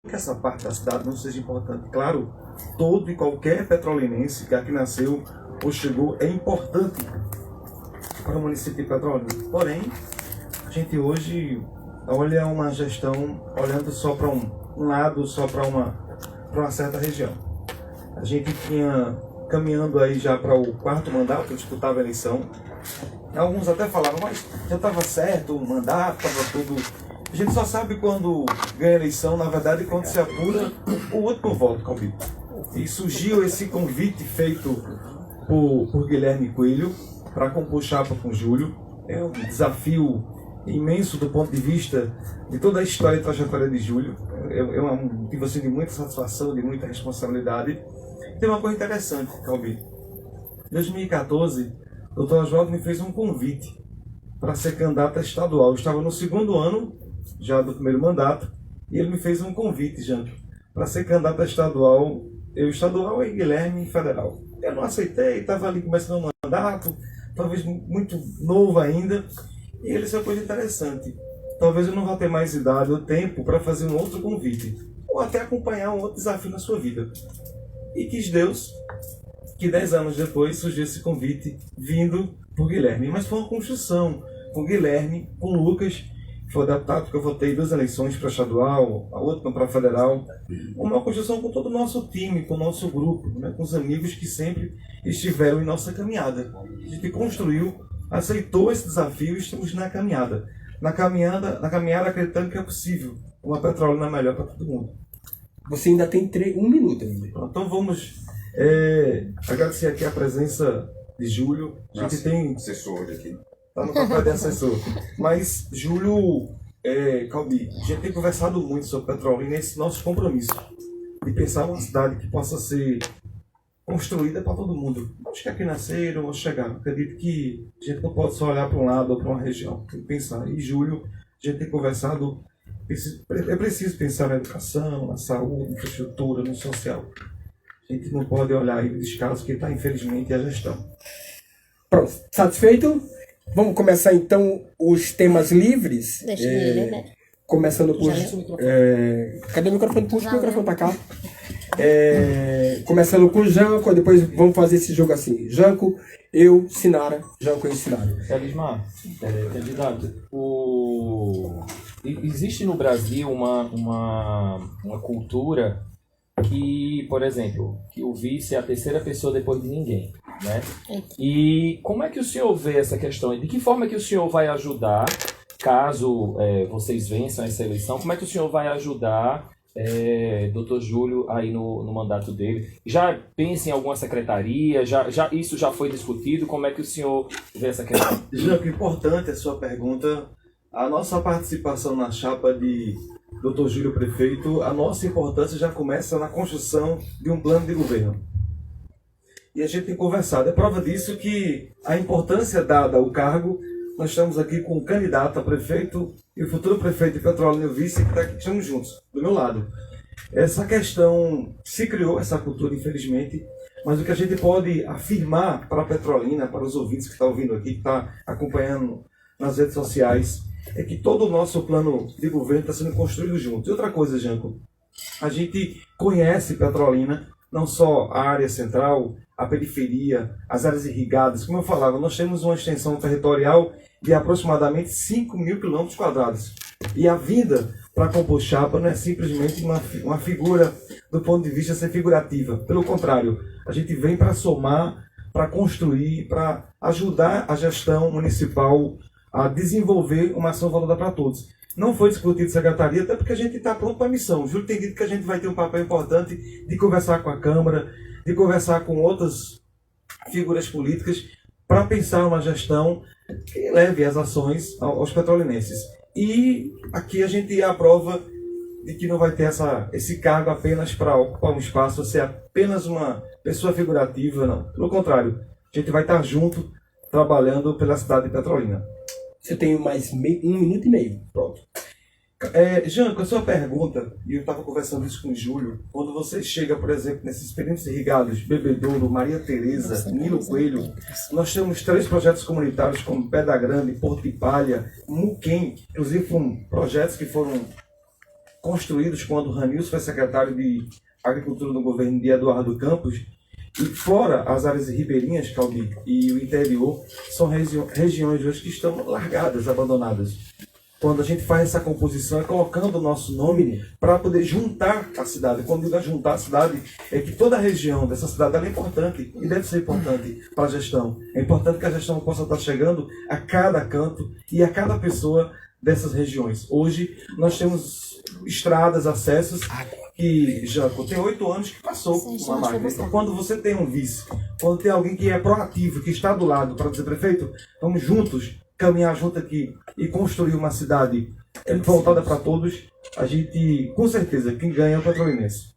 que essa parte da cidade não seja importante. Claro, todo e qualquer petrolinense que aqui nasceu ou chegou é importante para o município de Petrolina. Porém, a gente hoje olha uma gestão olhando só para um lado, só para uma certa região. A gente tinha caminhando aí já para o 4º mandato, disputava a eleição. Alguns até falaram, mas já estava certo o mandato, estava tudo... A gente só sabe quando ganha a eleição, na verdade, quando se apura o último voto, Calbi. E surgiu esse convite feito por Guilherme Coelho para compor chapa com Júlio. É um desafio imenso do ponto de vista de toda a história e trajetória de Júlio. É um motivo assim, de muita satisfação, de muita responsabilidade. Tem uma coisa interessante, Calbi. Em 2014, o doutor Oswaldo me fez um convite para ser candidato a estadual. Eu estava no 2º ano já do primeiro mandato, e ele me fez um convite, Janto, para ser candidato a estadual. Eu estadual e Guilherme federal. Eu não aceitei, estava ali começando um mandato, talvez muito novo ainda, e ele disse uma coisa interessante. Talvez eu não vá ter mais idade ou tempo para fazer um outro convite, ou até acompanhar um outro desafio na sua vida. E quis Deus que 10 anos depois surgisse esse convite vindo por Guilherme. Mas foi uma construção com Guilherme, com Lucas, que foi o deputado que eu votei 2 eleições para estadual, a outra para federal. Uma construção com todo o nosso time, com o nosso grupo, né, com os amigos que sempre estiveram em nossa caminhada. A gente construiu, aceitou esse desafio e estamos na caminhada. Na caminhada acreditando que é possível uma Petrolina melhor para todo mundo. Você ainda tem 1 minuto ainda. Então vamos agradecer aqui a presença de Júlio. A gente tem assessor aqui. Está no papel de assessor. Mas, Júlio, Calbi, a gente tem conversado muito sobre Petrolina e esse nosso compromisso de pensar uma cidade que possa ser construída para todo mundo. Os que aqui nasceram ou chegaram. Acredito que a gente não pode só olhar para um lado ou para uma região. Tem que pensar. E, Júlio, a gente tem conversado. É preciso pensar na educação, na saúde, na infraestrutura, no social. A gente não pode olhar aí o descaso que está, infelizmente, a gestão. Pronto, satisfeito? Vamos começar então os temas livres. Deixa ele, né? Começando por. Cadê o microfone? Puxa o microfone para cá. Começando com o Janco, depois vamos fazer esse jogo assim. Janco, eu, Sinara. Janco, eu, Sinara. Elismar, candidato, existe no Brasil uma cultura que, por exemplo, que o vice é a 3ª pessoa depois de ninguém, né? E como é que o senhor vê essa questão? De que forma que o senhor vai ajudar, caso vocês vençam essa eleição, como é que o senhor vai ajudar Dr. Júlio aí no mandato dele? Já pensa em alguma secretaria? Isso já foi discutido? Como é que o senhor vê essa questão? Janco, importante a sua pergunta. A nossa participação na chapa de Dr. Júlio Prefeito, a nossa importância já começa na construção de um plano de governo. E a gente tem conversado. É prova disso que a importância dada ao cargo, nós estamos aqui com o candidato a prefeito e o futuro prefeito de Petrolina, o vice, que estamos juntos, do meu lado. Essa questão, se criou essa cultura, infelizmente, mas o que a gente pode afirmar para a Petrolina, para os ouvintes que estão ouvindo aqui, que estão acompanhando nas redes sociais, é que todo o nosso plano de governo está sendo construído junto. E outra coisa, Janco, a gente conhece Petrolina, não só a área central, a periferia, as áreas irrigadas. Como eu falava, nós temos uma extensão territorial de aproximadamente 5.000 km². E a vinda para compor chapa não é simplesmente uma figura do ponto de vista ser figurativa. Pelo contrário, a gente vem para somar, para construir, para ajudar a gestão municipal a desenvolver uma ação valorada para todos. Não foi discutido secretaria, até porque a gente está pronto para a missão. O Júlio tem dito que a gente vai ter um papel importante de conversar com a Câmara, de conversar com outras figuras políticas para pensar uma gestão que leve as ações aos petrolinenses. E aqui a gente é a prova de que não vai ter esse cargo apenas para ocupar um espaço, ser apenas uma pessoa figurativa, não. Pelo contrário, a gente vai estar junto, trabalhando pela cidade de Petrolina. Você tem mais 1 minuto e meio. Pronto. Janco, a sua pergunta, e eu estava conversando isso com o Júlio, quando você chega, por exemplo, nesses períodos irrigados, Bebedouro, Maria Tereza, Nilo Coelho, nós temos 3 projetos comunitários como Pedra Grande, Porto de Palha, Muquem, inclusive foram projetos que foram construídos quando o Ranilson foi secretário de Agricultura no governo de Eduardo Campos. E fora as áreas ribeirinhas, Calbi, e o interior, são regiões hoje que estão largadas, abandonadas. Quando a gente faz essa composição, é colocando o nosso nome para poder juntar a cidade. Quando digo juntar a cidade, é que toda a região dessa cidade ela é importante e deve ser importante para a gestão. É importante que a gestão possa estar chegando a cada canto e a cada pessoa dessas regiões. Hoje, nós temos estradas, acessos, que já tem 8 anos que passou uma máquina. Então, quando você tem um vice, quando tem alguém que é proativo, que está do lado para dizer, prefeito, vamos juntos caminhar junto aqui e construir uma cidade voltada para todos, a gente, com certeza, quem ganha é o petrolinense.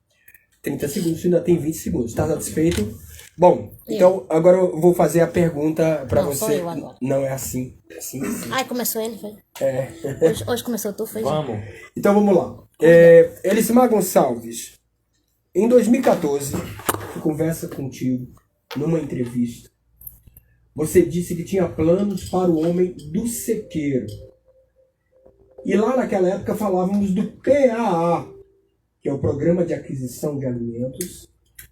30 segundos, ainda tem 20 segundos. Está satisfeito? Bom, então agora eu vou fazer a pergunta para você. Sou eu agora. Não é assim. É assim, assim. Ai, começou ele, foi? É. Hoje começou tu, foi? Vamos. Então vamos lá. Elismar Gonçalves, em 2014, eu conversa contigo numa entrevista. Você disse que tinha planos para o homem do sequeiro. E lá naquela época falávamos do PAA, que é o Programa de Aquisição de Alimentos,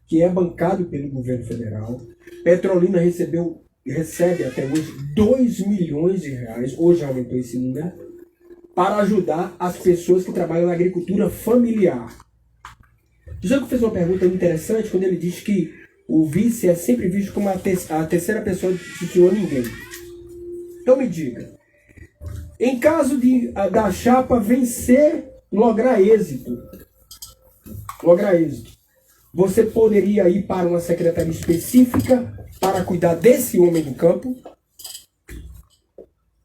que é bancado pelo governo federal. Petrolina recebe até hoje 2 milhões de reais, hoje aumentou esse número, para ajudar as pessoas que trabalham na agricultura familiar. O Janco fez uma pergunta interessante quando ele diz que o vice é sempre visto como a terceira pessoa de senhor ninguém. Então me diga, em caso da chapa vencer, lograr êxito, você poderia ir para uma secretaria específica para cuidar desse homem do campo?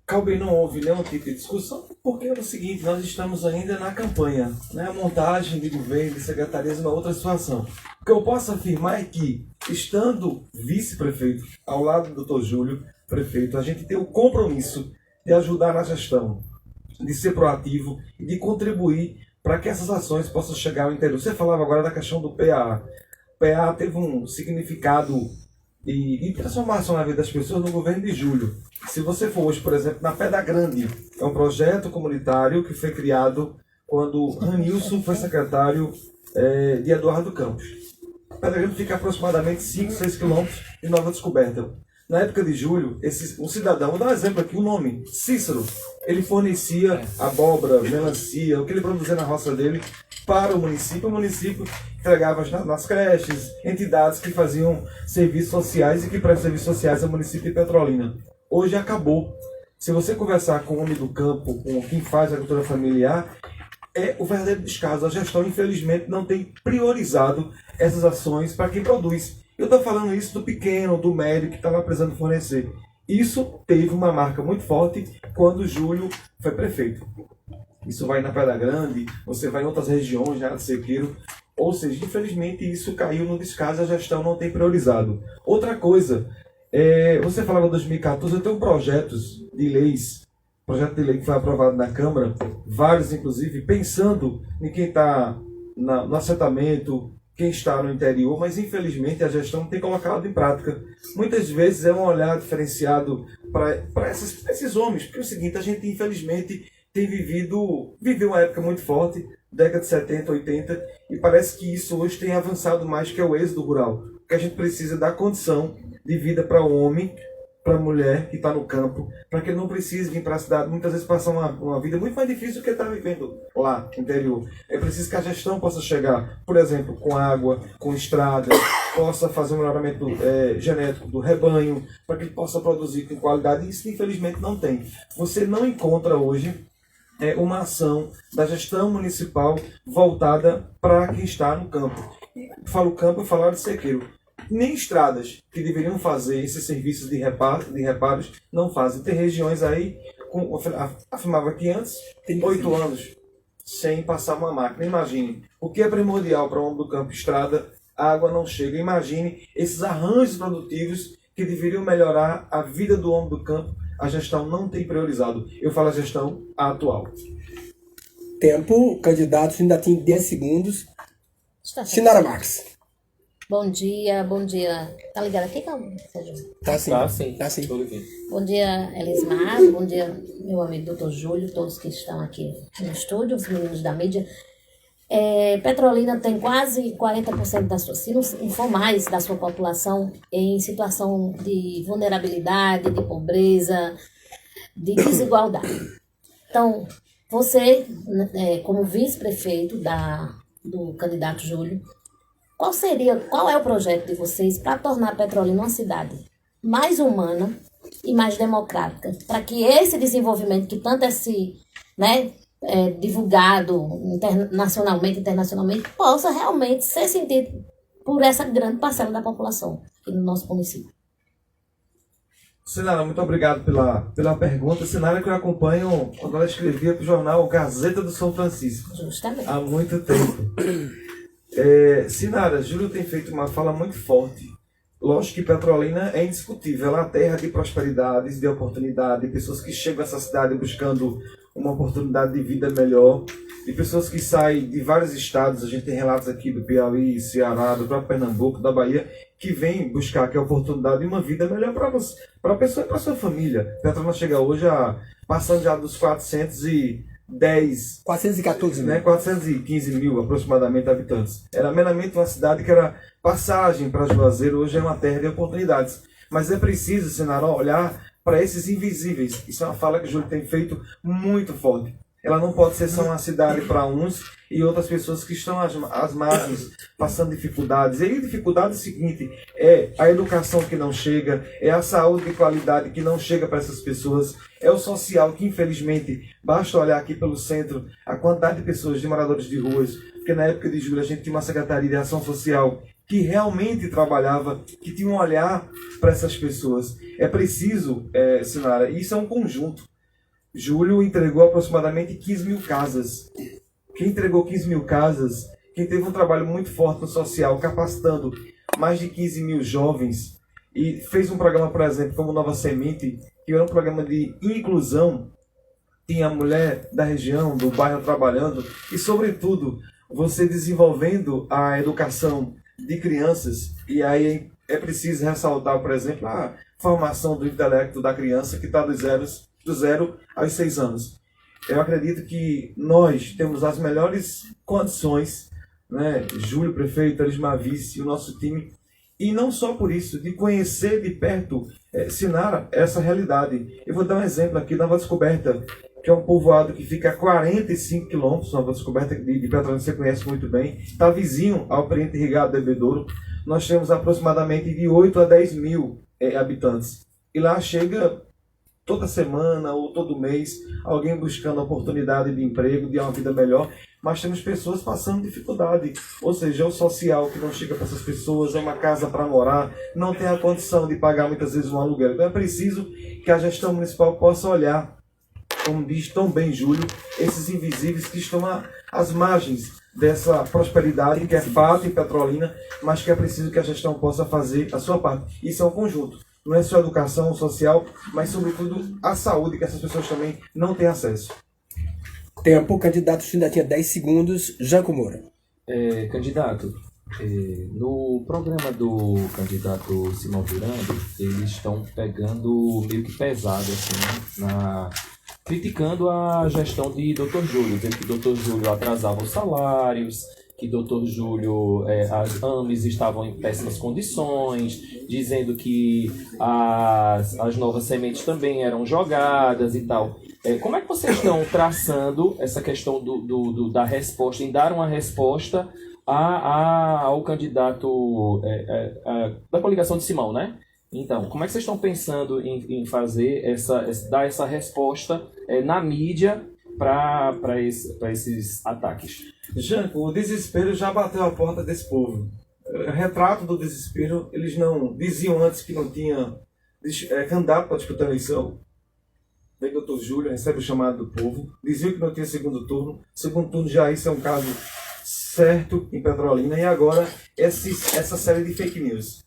Calbi, não houve nenhum tipo de discussão, porque é o seguinte, nós estamos ainda na campanha, né? A montagem de governo, de secretarias é uma outra situação. O que eu posso afirmar é que, estando vice-prefeito, ao lado do Dr. Júlio, prefeito, a gente tem o compromisso de ajudar na gestão, de ser proativo e de contribuir para que essas ações possam chegar ao interior. Você falava agora da questão do PA. O PA teve um significado de transformação na vida das pessoas no governo de Júlio. Se você for hoje, por exemplo, na Pedra Grande, é um projeto comunitário que foi criado quando Ranilson foi secretário de Eduardo Campos. A Pedra Grande fica aproximadamente 5, 6 quilômetros de Nova Descoberta. Na época de Júlio, um cidadão, vou dar um exemplo aqui, o nome, Cícero, ele fornecia abóbora, melancia, o que ele produzia na roça dele para o município entregava nas creches, entidades que faziam serviços sociais e que prestam serviços sociais ao município de Petrolina. Hoje acabou. Se você conversar com o homem do campo, com quem faz a agricultura familiar, é o verdadeiro descaso. A gestão, infelizmente, não tem priorizado essas ações para quem produz. Eu estou falando isso do pequeno, do médio, que estava precisando fornecer. Isso teve uma marca muito forte quando o Júlio foi prefeito. Isso vai na Pedra Grande, você vai em outras regiões, na área de Sequeiro. Ou seja, infelizmente, isso caiu no descaso, a gestão não tem priorizado. Outra coisa, você falava 2014, eu tenho projetos de leis, projeto de lei que foi aprovado na Câmara, vários inclusive, pensando em quem está no assentamento, quem está no interior, mas infelizmente a gestão não tem colocado em prática. Muitas vezes é um olhar diferenciado para esses homens, porque é o seguinte, a gente infelizmente tem viveu uma época muito forte, década de 70, 80, e parece que isso hoje tem avançado mais, que é o êxodo rural. Porque a gente precisa dar condição de vida para o homem, para a mulher que está no campo, para que ele não precise vir para a cidade, muitas vezes passar uma vida muito mais difícil do que ele está vivendo lá no interior. É preciso que a gestão possa chegar, por exemplo, com água, com estrada, possa fazer um melhoramento genético do rebanho, para que ele possa produzir com qualidade, e isso infelizmente não tem. Você não encontra hoje uma ação da gestão municipal voltada para quem está no campo. E falo campo e falar de sequeiro. Nem estradas que deveriam fazer esses serviços de reparos não fazem. Tem regiões aí, afirmava que antes, 8 anos sem passar uma máquina. Imagine, o que é primordial para o homem do campo, estrada, a água não chega. Imagine esses arranjos produtivos que deveriam melhorar a vida do homem do campo. A gestão não tem priorizado. Eu falo a gestão atual. Tempo, candidatos, ainda tem 10 segundos. Sinara Marques. Bom dia. Tá ligado aqui, Sérgio? Tá sim. Tá sim. Bom dia, Elismar. Bom dia, meu amigo Dr. Júlio, todos que estão aqui no estúdio, os meninos da mídia. Petrolina tem quase 40% da sua, se não for mais, da sua população em situação de vulnerabilidade, de pobreza, de desigualdade. Então, você, como vice-prefeito do candidato Júlio, qual é o projeto de vocês para tornar Petrolina uma cidade mais humana e mais democrática, para que esse desenvolvimento que tanto divulgado nacionalmente, internacionalmente, possa realmente ser sentido por essa grande parcela da população aqui no nosso município? Sinara, muito obrigado pela pergunta. Sinara, que eu acompanho quando ela escrevia para o jornal Gazeta do São Francisco. Justamente. Há muito tempo. Sinara, Júlio tem feito uma fala muito forte. Lógico que Petrolina é indiscutível. Ela é a terra de prosperidades, de oportunidade, de pessoas que chegam a essa cidade buscando uma oportunidade de vida melhor, de pessoas que saem de vários estados. A gente tem relatos aqui do Piauí, Ceará, do próprio Pernambuco, da Bahia, que vêm buscar aqui a oportunidade de uma vida melhor para você, para a pessoa e para a sua família. Petrolina chega hoje passando já dos 414 mil. 415 mil aproximadamente habitantes. Era meramente uma cidade que era passagem para Juazeiro, hoje é uma terra de oportunidades. Mas é preciso, Sinara, olhar para esses invisíveis. Isso é uma fala que o Júlio tem feito muito forte. Ela não pode ser só uma cidade para uns e outras pessoas que estão às margens, passando dificuldades. E a dificuldade é o seguinte, é a educação que não chega, é a saúde de qualidade que não chega para essas pessoas, é o social que, infelizmente, basta olhar aqui pelo centro, a quantidade de pessoas, de moradores de ruas, porque na época de Júlio a gente tinha uma Secretaria de Ação Social que realmente trabalhava, que tinha um olhar para essas pessoas. É preciso, Sinara, isso é um conjunto. Júlio entregou aproximadamente 15 mil casas. Quem entregou 15 mil casas, quem teve um trabalho muito forte no social, capacitando mais de 15 mil jovens, e fez um programa, por exemplo, como Nova Semente, que era um programa de inclusão, tinha a mulher da região, do bairro trabalhando, e sobretudo, você desenvolvendo a educação de crianças, e aí é preciso ressaltar, por exemplo, a formação do intelecto da criança, que está do 0 aos 6 anos. Eu acredito que nós temos as melhores condições, né? Júlio, prefeito, Elismar Vice, o nosso time, e não só por isso, de conhecer de perto, Sinara, essa realidade. Eu vou dar um exemplo aqui, Nova Descoberta, que é um povoado que fica a 45 quilômetros, Nova Descoberta de Petrolina, você conhece muito bem, está vizinho ao Presidente Irrigado de Bebedouro. Nós temos aproximadamente de 8 a 10 mil habitantes. E lá chega toda semana ou todo mês alguém buscando oportunidade de emprego, de uma vida melhor, mas temos pessoas passando dificuldade, ou seja, é o social que não chega para essas pessoas, é uma casa para morar, não tem a condição de pagar muitas vezes um aluguel. Então é preciso que a gestão municipal possa olhar, como diz tão bem Júlio, esses invisíveis que estão às margens dessa prosperidade que é fato em Petrolina, mas que é preciso que a gestão possa fazer a sua parte. Isso é um conjunto. Não é só a educação social, mas sobretudo a saúde, que essas pessoas também não têm acesso. Tempo, candidato, você ainda tinha 10 segundos. Janco Moura. Candidato, no programa do candidato Simão Durando, eles estão pegando meio que pesado, assim, criticando a gestão de Dr. Júlio, dizendo que Dr. Júlio atrasava os salários, que Dr. Júlio, as AMES estavam em péssimas condições, dizendo que as novas sementes também eram jogadas e tal. Como é que vocês estão traçando essa questão da resposta, em dar uma resposta ao candidato da coligação de Simão, né? Então, como é que vocês estão pensando em fazer dar essa resposta na mídia para esses ataques? Janco, o desespero já bateu a porta desse povo. Retrato do desespero, eles não diziam antes que não tinha candidato para disputar a eleição. Vem o Dr. Júlio, recebe o chamado do povo, diziam que não tinha segundo turno. Segundo turno já isso é um caso certo em Petrolina, e agora essa série de fake news.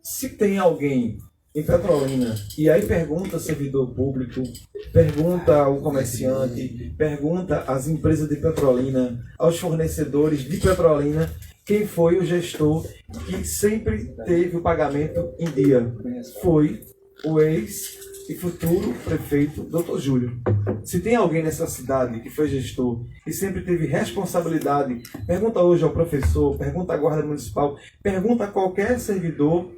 Se tem alguém em Petrolina, e aí pergunta ao servidor público, pergunta ao comerciante, pergunta às empresas de Petrolina, aos fornecedores de Petrolina, quem foi o gestor que sempre teve o pagamento em dia. Foi o e futuro prefeito, Dr. Júlio. Se tem alguém nessa cidade que foi gestor e sempre teve responsabilidade, pergunta hoje ao professor, pergunta à Guarda Municipal, pergunta a qualquer servidor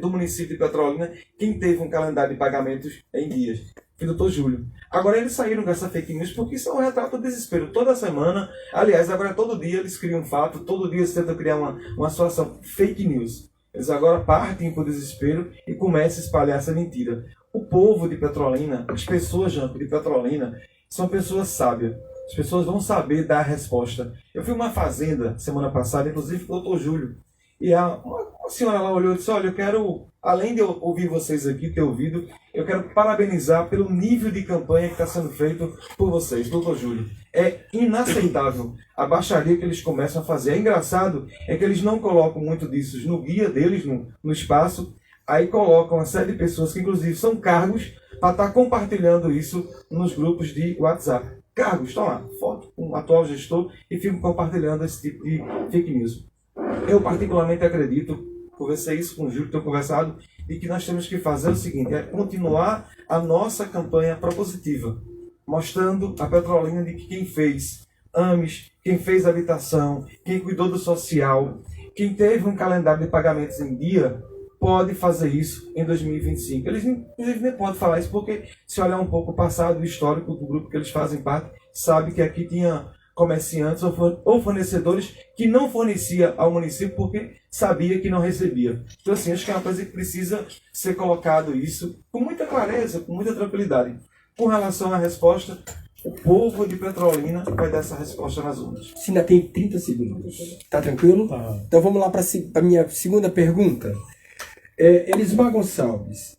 do município de Petrolina quem teve um calendário de pagamentos em dias. Foi o Dr. Júlio. Agora eles saíram com essa fake news porque isso é um retrato do desespero. Toda semana, aliás, agora todo dia eles criam um fato, todo dia eles tentam criar uma situação fake news. Eles agora partem para o desespero e começam a espalhar essa mentira. O povo de Petrolina, as pessoas de Petrolina, são pessoas sábias. As pessoas vão saber dar a resposta. Eu fui a uma fazenda semana passada, inclusive com o Dr. Júlio. E uma senhora lá olhou e disse, olha, eu quero, além de eu ouvir vocês aqui, ter ouvido, eu quero parabenizar pelo nível de campanha que está sendo feito por vocês, Dr. Júlio. É inaceitável a baixaria que eles começam a fazer. É engraçado, é que eles não colocam muito disso no guia deles, no espaço, aí colocam uma série de pessoas que inclusive são cargos para estar compartilhando isso nos grupos de WhatsApp. Cargos, estão lá, foto com o atual gestor e ficam compartilhando esse tipo de fake news. Eu particularmente acredito, conversei isso com o Júlio, tenho conversado, e que nós temos que fazer o seguinte, é continuar a nossa campanha propositiva, mostrando a Petrolina de que quem fez AMES, quem fez habitação, quem cuidou do social, quem teve um calendário de pagamentos em dia, pode fazer isso em 2025. Eles inclusive nem podem falar isso porque se olhar um pouco o passado, o histórico do grupo que eles fazem parte, sabe que aqui tinha comerciantes ou fornecedores que não fornecia ao município porque sabia que não recebia. Então assim, acho que é uma coisa que precisa ser colocado isso com muita clareza, com muita tranquilidade. Com relação à resposta, o povo de Petrolina vai dar essa resposta nas urnas. Se ainda tem 30 segundos. Tá tranquilo? Tá. Então vamos lá para a minha segunda pergunta. Elismar Gonçalves,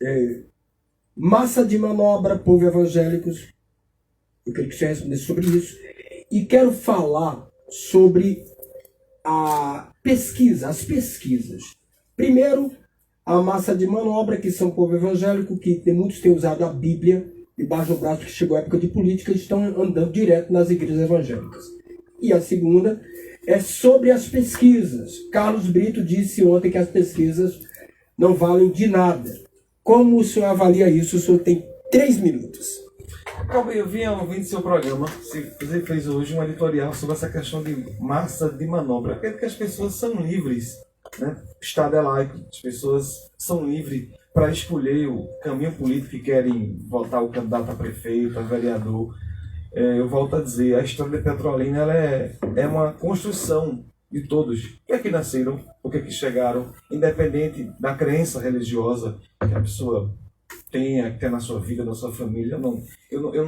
massa de manobra, povo evangélicos, eu queria que você respondesse sobre isso. E quero falar sobre as pesquisas. Primeiro, a massa de manobra, que são povo evangélico, que muitos têm usado a Bíblia debaixo do braço, que chegou a época de política, e estão andando direto nas igrejas evangélicas. E a segunda é sobre as pesquisas. Carlos Brito disse ontem que as pesquisas não valem de nada. Como o senhor avalia isso? O senhor tem 3 minutos. Eu vinha ouvindo seu programa, você fez hoje um editorial sobre essa questão de massa de manobra. É porque as pessoas são livres, né? O Estado é laico, as pessoas são livres para escolher o caminho político que querem votar o candidato a prefeito, a vereador. Eu volto a dizer, a história de Petrolina ela é uma construção de todos, que aqui nasceram, o que aqui chegaram, independente da crença religiosa que a pessoa tenha, que tem na sua vida, na sua família. Eu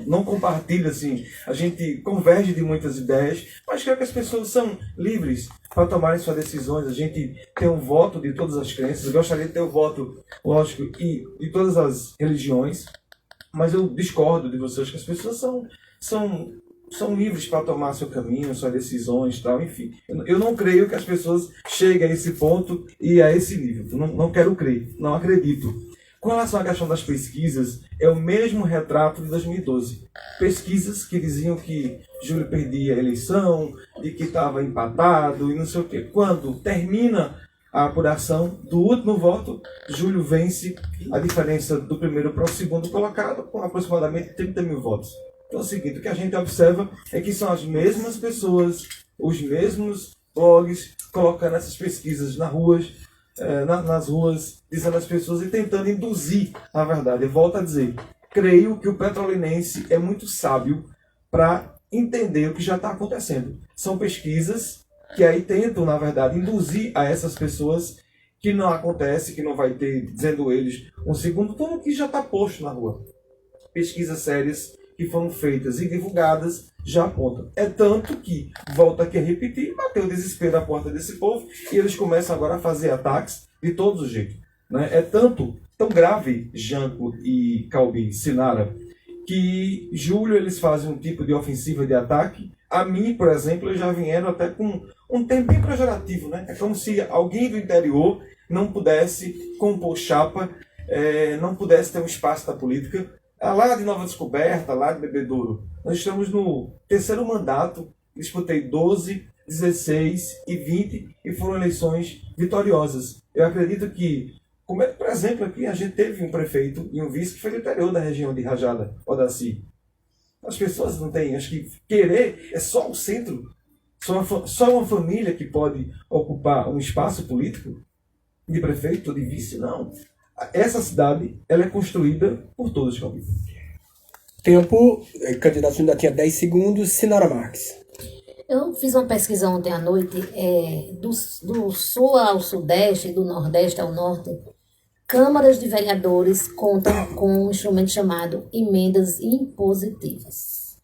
não compartilho assim, a gente converge de muitas ideias, mas creio que as pessoas são livres para tomarem suas decisões. A gente tem um voto de todas as crenças, eu gostaria de ter o voto, lógico, e de todas as religiões, mas eu discordo de vocês que as pessoas são livres para tomar seu caminho, suas decisões, tal, enfim. Eu não creio que as pessoas cheguem a esse ponto e a esse nível. Não quero crer, não acredito. Com relação à questão das pesquisas, é o mesmo retrato de 2012. Pesquisas que diziam que Júlio perdia a eleição, de que estava empatado e não sei o quê. Quando termina a apuração do último voto, Júlio vence a diferença do primeiro para o segundo colocado com aproximadamente 30 mil votos. Então é o seguinte, o que a gente observa é que são as mesmas pessoas, os mesmos blogs, colocando essas pesquisas nas ruas, dizendo às pessoas e tentando induzir a verdade. Eu volto a dizer, creio que o petrolinense é muito sábio para entender o que já está acontecendo. São pesquisas que aí tentam, na verdade, induzir a essas pessoas que não acontece, que não vai ter, dizendo eles, um segundo turno que já está posto na rua. Pesquisas sérias que foram feitas e divulgadas já apontam. É tanto que, volto aqui a repetir, bateu o desespero na porta desse povo e eles começam agora a fazer ataques de todos os jeitos. Né? É tão grave, Janco e Calbi Sinara, que Júlio eles fazem um tipo de ofensiva de ataque. A mim, por exemplo, eles já vieram até com um tempo bem pejorativo. Né? É como se alguém do interior não pudesse compor chapa, não pudesse ter um espaço da política. Lá de Nova Descoberta, lá de Bebedouro, nós estamos no 3º mandato, disputei 12, 16 e 20 e foram eleições vitoriosas. Eu acredito que Como é que, por exemplo, aqui a gente teve um prefeito e um vice que foi do interior da região de Rajada, Odaci. As pessoas não têm, acho que querer é só o centro, só uma família que pode ocupar um espaço político de prefeito ou de vice, não. Essa cidade, ela é construída por todos, Calbi. Tempo, candidato ainda tinha 10 segundos, Sinara Marques. Eu fiz uma pesquisa ontem à noite, do sul ao sudeste, do nordeste ao norte, câmaras de vereadores contam com um instrumento chamado emendas impositivas.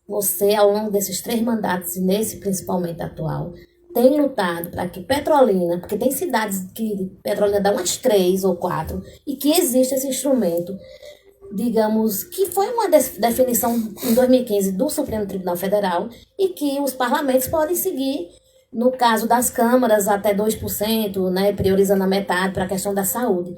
Você, ao longo desses 3 mandatos, e nesse principalmente atual, tem lutado para que Petrolina, porque tem cidades que Petrolina dá umas 3 ou 4, e que existe esse instrumento, digamos, que foi uma definição em 2015 do Supremo Tribunal Federal e que os parlamentos podem seguir, no caso das câmaras, até 2%, né, priorizando a metade para a questão da saúde.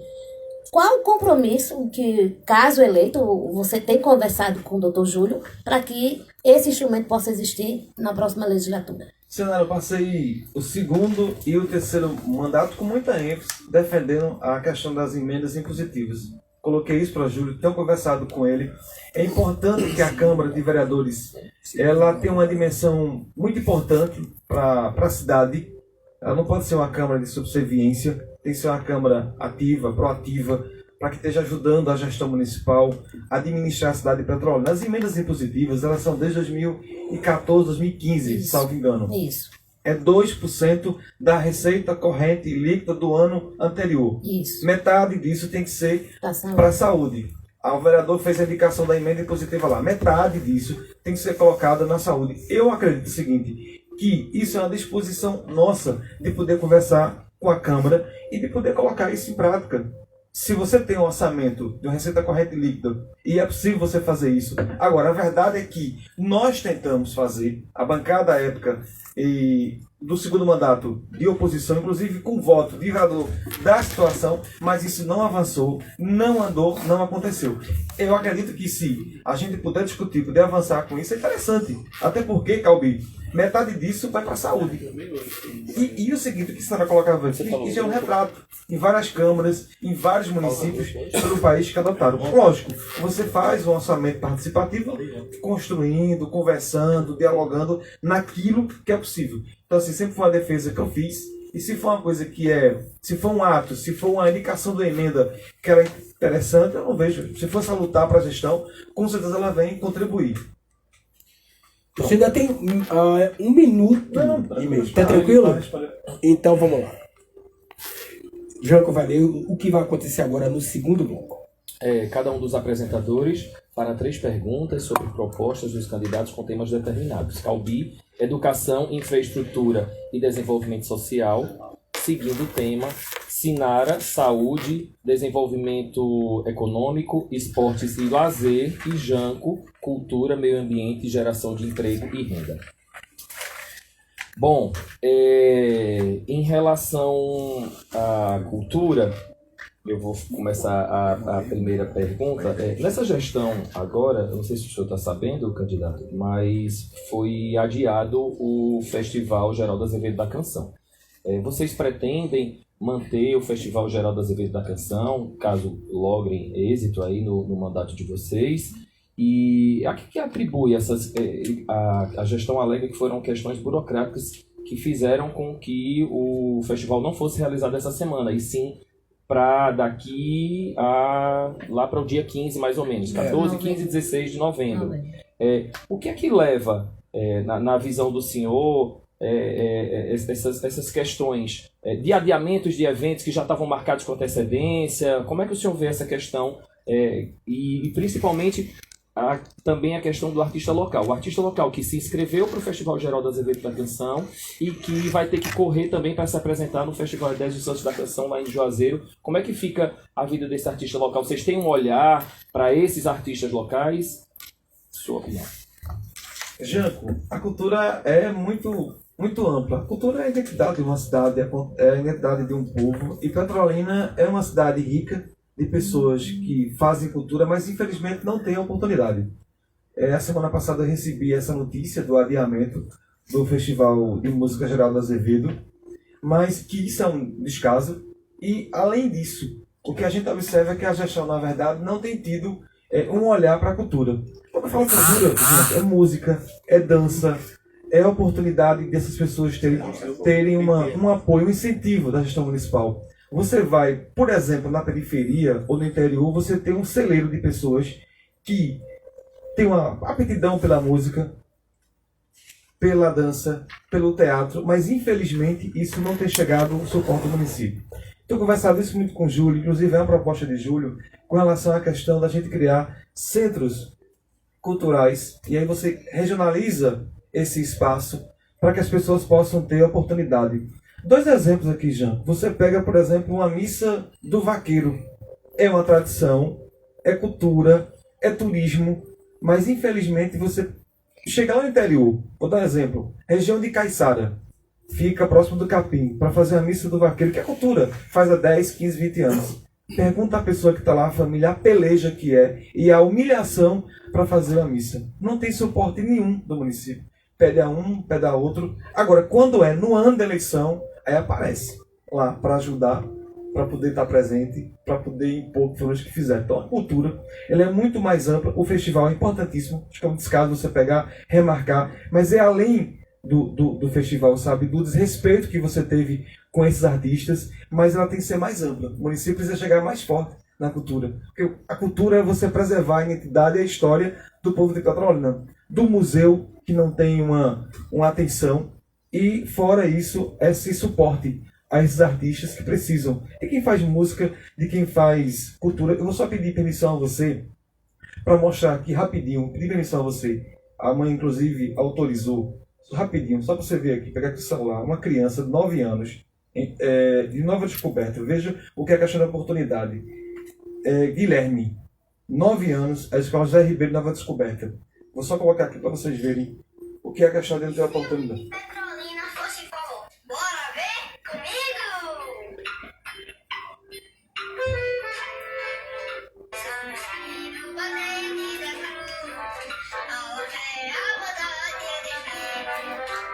Qual o compromisso que, caso eleito, você tem conversado com o doutor Júlio para que esse instrumento possa existir na próxima legislatura? Senador, eu passei o 2º e o 3º mandato com muita ênfase defendendo a questão das emendas impositivas. Coloquei isso para o Júlio, tenho conversado com ele. É importante que a Câmara de Vereadores ela tenha uma dimensão muito importante para a cidade. Ela não pode ser uma Câmara de subserviência, tem que ser uma Câmara ativa, proativa, para que esteja ajudando a gestão municipal a administrar a cidade de Petrolina. As emendas impositivas, elas são desde 2014, 2015, salvo engano. Isso. É 2% da receita corrente líquida do ano anterior. Isso. Metade disso tem que ser para a saúde. O vereador fez a indicação da emenda impositiva lá. Metade disso tem que ser colocada na saúde. Eu acredito o seguinte, que isso é uma disposição nossa de poder conversar com a Câmara e de poder colocar isso em prática. Se você tem um orçamento de uma receita corrente líquida e é possível você fazer isso. Agora, a verdade é que nós tentamos fazer, a bancada à época do 2º mandato de oposição, inclusive com voto de vereador da situação, mas isso não avançou, não andou, não aconteceu. Eu acredito que se a gente puder discutir, puder avançar com isso, é interessante. Até porque, Calbi, metade disso vai para a saúde. E o seguinte, o que você vai colocar aqui, isso é um retrato em várias câmaras, em vários municípios pelo país que adotaram. Lógico, você faz um orçamento participativo, construindo, conversando, dialogando naquilo que é possível. Então, assim, sempre foi uma defesa que eu fiz. E se for uma coisa se for um ato, se for uma indicação da emenda que era interessante, eu não vejo. Se for salutar para a gestão, com certeza ela vem contribuir. Você ainda tem 1 minuto e meio. Tá tranquilo? Então vamos lá. Janco vai ler o que vai acontecer agora no 2º bloco. Cada um dos apresentadores fará 3 perguntas sobre propostas dos candidatos com temas determinados. Calbi, educação, infraestrutura e desenvolvimento social. Seguindo o tema, Sinara, saúde, desenvolvimento econômico, esportes e lazer. E Janco, cultura, meio ambiente, geração de emprego e renda. Bom, em relação à cultura, eu vou começar a primeira pergunta. Nessa gestão agora, eu não sei se o senhor está sabendo, candidato, mas foi adiado o Festival Geraldo Azevedo da Canção. Vocês pretendem manter o Festival Geraldo Azevedo da Canção, caso logrem êxito aí no mandato de vocês? E a que atribui essas... A gestão alega que foram questões burocráticas que fizeram com que o festival não fosse realizado essa semana, e sim para daqui lá para o dia 15, mais ou menos, 14, 15 e 16 de novembro. O que é que leva, na visão do senhor, essas questões de adiamentos de eventos que já estavam marcados com antecedência? Como é que o senhor vê essa questão? E principalmente também a questão do artista local. O artista local que se inscreveu para o Festival Geraldo Azevedo da Canção e que vai ter que correr também para se apresentar no Festival 10 dos Santos da Canção lá em Juazeiro. Como é que fica a vida desse artista local? Vocês têm um olhar para esses artistas locais? Sua opinião. Janco, a cultura é muito ampla. A cultura é a identidade de uma cidade, é a identidade de um povo. E Petrolina é uma cidade rica de pessoas que fazem cultura, mas infelizmente não têm oportunidade. A semana passada eu recebi essa notícia do adiamento do Festival de Música Geraldo Azevedo, mas que isso é um descaso. E além disso, o que a gente observa é que a gestão, na verdade, não tem tido um olhar para a cultura. Quando eu falo cultura, gente, é música, é dança, é a oportunidade dessas pessoas terem um apoio, um incentivo da gestão municipal. Você vai, por exemplo, na periferia ou no interior, você tem um celeiro de pessoas que têm uma aptidão pela música, pela dança, pelo teatro, mas infelizmente isso não tem chegado ao suporte do município. Estou conversando isso muito com o Júlio, inclusive é uma proposta de Júlio, com relação à questão da gente criar centros culturais, e aí você regionaliza esse espaço para que as pessoas possam ter oportunidade. 2 exemplos aqui, Jean. Você pega, por exemplo, uma missa do vaqueiro. É uma tradição, é cultura, é turismo, mas infelizmente você chega lá no interior, vou dar um exemplo, região de Caiçara, fica próximo do Capim, para fazer a missa do vaqueiro, que é cultura, faz há 10, 15, 20 anos. Pergunta à pessoa que está lá, a família, a peleja que é e a humilhação para fazer a missa. Não tem suporte nenhum do município. Pede a um, pede a outro. Agora, quando é no ano da eleição, aí aparece lá para ajudar, para poder estar presente, para poder impor o que fizer. Então, a cultura ela é muito mais ampla. O festival é importantíssimo. Acho que é um descaso você pegar, remarcar, mas é além do festival, sabe? Do desrespeito que você teve com esses artistas, mas ela tem que ser mais ampla. O município precisa chegar mais forte na cultura. Porque a cultura é você preservar a identidade e a história do povo de Petrolina. Do museu, que não tem uma atenção, e fora isso, esse suporte a esses artistas que precisam. E quem faz música, de quem faz cultura, eu vou só pedir permissão a você, para mostrar aqui rapidinho, pedir permissão a você. A mãe, inclusive, autorizou, rapidinho, só para você ver aqui, pegar aqui o celular, uma criança de 9 anos, de Nova Descoberta. Veja o que é a questão da oportunidade. Guilherme, 9 anos, a escola José Ribeiro, Nova Descoberta. Vou só colocar aqui para vocês verem o que é a questão dele ter a oportunidade. Petrolina Futebol, bora ver comigo!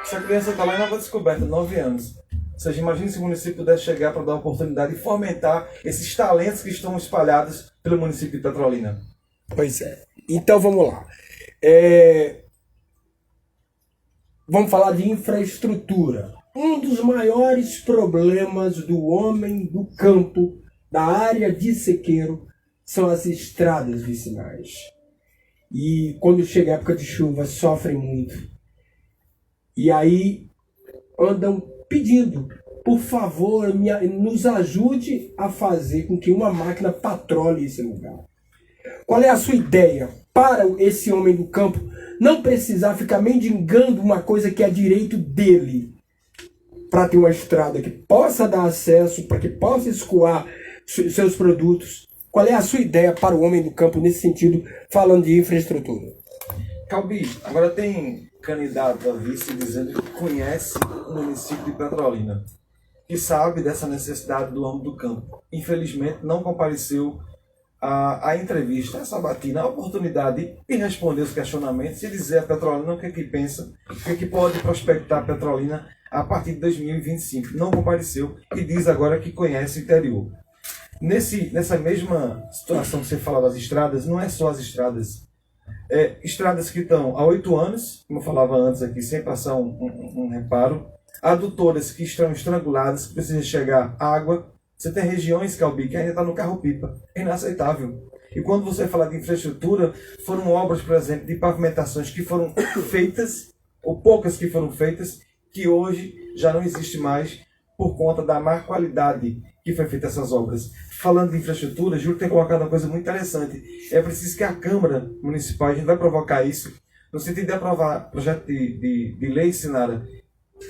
Essa criança está lá em Nova Descoberta, 9 anos. Ou seja, imagine se o município pudesse chegar para dar oportunidade e fomentar esses talentos que estão espalhados pelo município de Petrolina. Pois é. Então vamos lá. Vamos falar de infraestrutura. Um dos maiores problemas do homem do campo, da área de sequeiro, são as estradas vicinais. E quando chega a época de chuva, sofrem muito. E aí andam pedindo, por favor, nos ajude a fazer com que uma máquina patrulhe esse lugar. Qual é a sua ideia para esse homem do campo não precisar ficar mendigando uma coisa que é direito dele, para ter uma estrada que possa dar acesso, para que possa escoar seus produtos? Qual é a sua ideia para o homem do campo nesse sentido, falando de infraestrutura? Calbi, agora tem candidato a vice dizendo que conhece o município de Petrolina, que sabe dessa necessidade do homem do campo. Infelizmente não compareceu à entrevista, a sabatina, a oportunidade de responder os questionamentos e dizer a Petrolina o que é que pensa, o que é que pode prospectar a Petrolina a partir de 2025. Não compareceu e diz agora que conhece o interior. Nessa mesma situação que você fala das estradas, não é só as estradas. Estradas que estão há 8 anos, como eu falava antes aqui, sem passar um reparo. Adutoras que estão estranguladas, que precisam chegar água. Você tem regiões, Calbi, que ainda está no carro-pipa. É inaceitável. E quando você fala de infraestrutura, foram obras, por exemplo, de pavimentações que foram feitas, ou poucas que foram feitas, que hoje já não existe mais por conta da má qualidade que foi feita essas obras. Falando de infraestrutura, Júlio tem colocado uma coisa muito interessante. É preciso que a Câmara Municipal, a gente vai provocar isso, no sentido de aprovar projeto de lei, Sinara,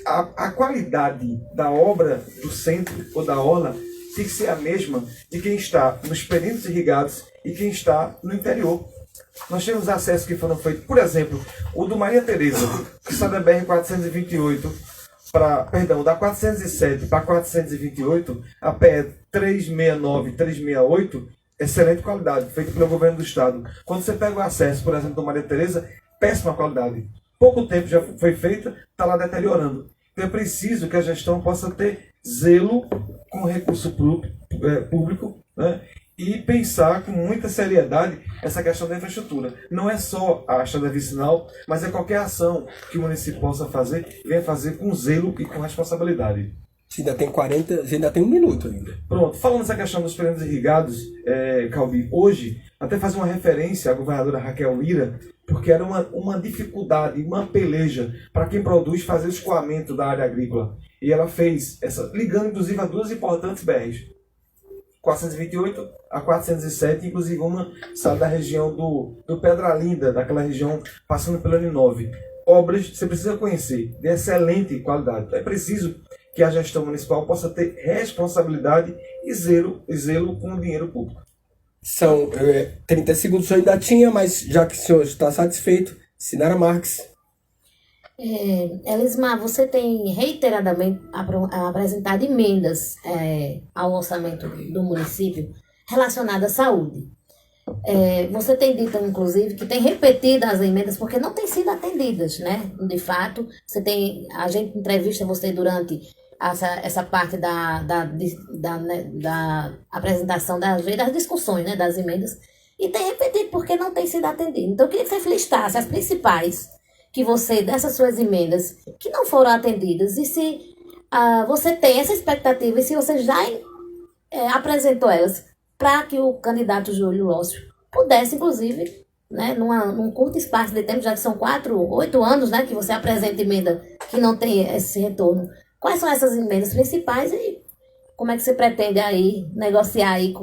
a qualidade da obra do centro ou da orla tem que ser a mesma de quem está nos perímetros irrigados e quem está no interior. Nós temos acessos que foram feitos, por exemplo, o do Maria Tereza, que está da BR-428, da 407 para 428, a PE 369, 368, excelente qualidade, feito pelo governo do estado. Quando você pega o acesso, por exemplo, do Maria Tereza, péssima qualidade. Pouco tempo já foi feita, está lá deteriorando. Então é preciso que a gestão possa ter zelo com o recurso público, né? E pensar com muita seriedade essa questão da infraestrutura. Não é só a estrada vicinal, mas é qualquer ação que o município possa fazer, venha fazer com zelo e com responsabilidade. Você ainda tem 40, você ainda tem 1 minuto ainda. Pronto, falando nessa questão dos terrenos irrigados, Calbi, hoje, até fazer uma referência à governadora Raquel Lira, porque era uma dificuldade, uma peleja para quem produz fazer o escoamento da área agrícola. E ela fez, ligando inclusive a 2 importantes BRs. 428 a 407, inclusive uma sai da região do Pedra Linda, daquela região passando pelo N9. Obras que você precisa conhecer, de excelente qualidade. É preciso que a gestão municipal possa ter responsabilidade e zelo com o dinheiro público. São 30 segundos, eu ainda tinha, mas já que o senhor está satisfeito, Sinara Marques. Elismar, você tem reiteradamente apresentado emendas ao orçamento do município relacionadas à saúde. Você tem dito, inclusive, que tem repetido as emendas porque não têm sido atendidas, né? De fato, a gente entrevista você durante essa parte da apresentação das discussões, né, das emendas, e tem repetido porque não tem sido atendido. Então, eu queria que você listasse as principais que você, dessas suas emendas, que não foram atendidas, e se você tem essa expectativa, e se você já apresentou elas, para que o candidato Júlio Lócio pudesse, inclusive, né, num curto espaço de tempo, já que são 8 anos, né, que você apresenta emenda que não tem esse retorno. Quais são essas emendas principais e como é que você pretende aí negociar aí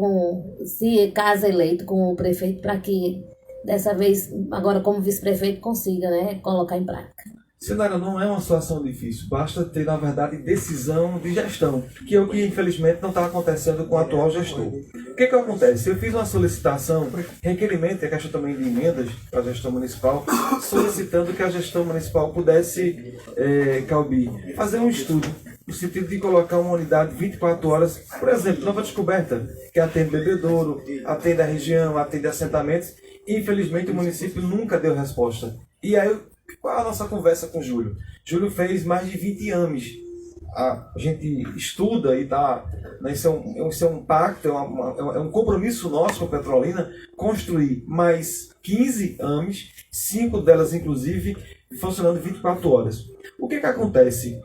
se caso eleito, com o prefeito, para que dessa vez, agora como vice-prefeito, consiga, né, colocar em prática? Cenário não é uma situação difícil, basta ter, na verdade, decisão de gestão, que é o que, infelizmente, não está acontecendo com o atual gestor. O que acontece? Eu fiz uma solicitação, requerimento, e a questão também de emendas para a gestão municipal, solicitando que a gestão municipal pudesse, Calbi, fazer um estudo, no sentido de colocar uma unidade 24 horas, por exemplo, Nova Descoberta, que atende Bebedouro, atende a região, atende assentamentos. Infelizmente, o município nunca deu resposta. E aí, qual a nossa conversa com o Júlio? Júlio fez mais de 20 anos. A gente estuda e tá, né, isso é um pacto, é um compromisso nosso com a Petrolina, construir mais 15 AMES, 5 delas, inclusive, funcionando 24 horas. O que acontece,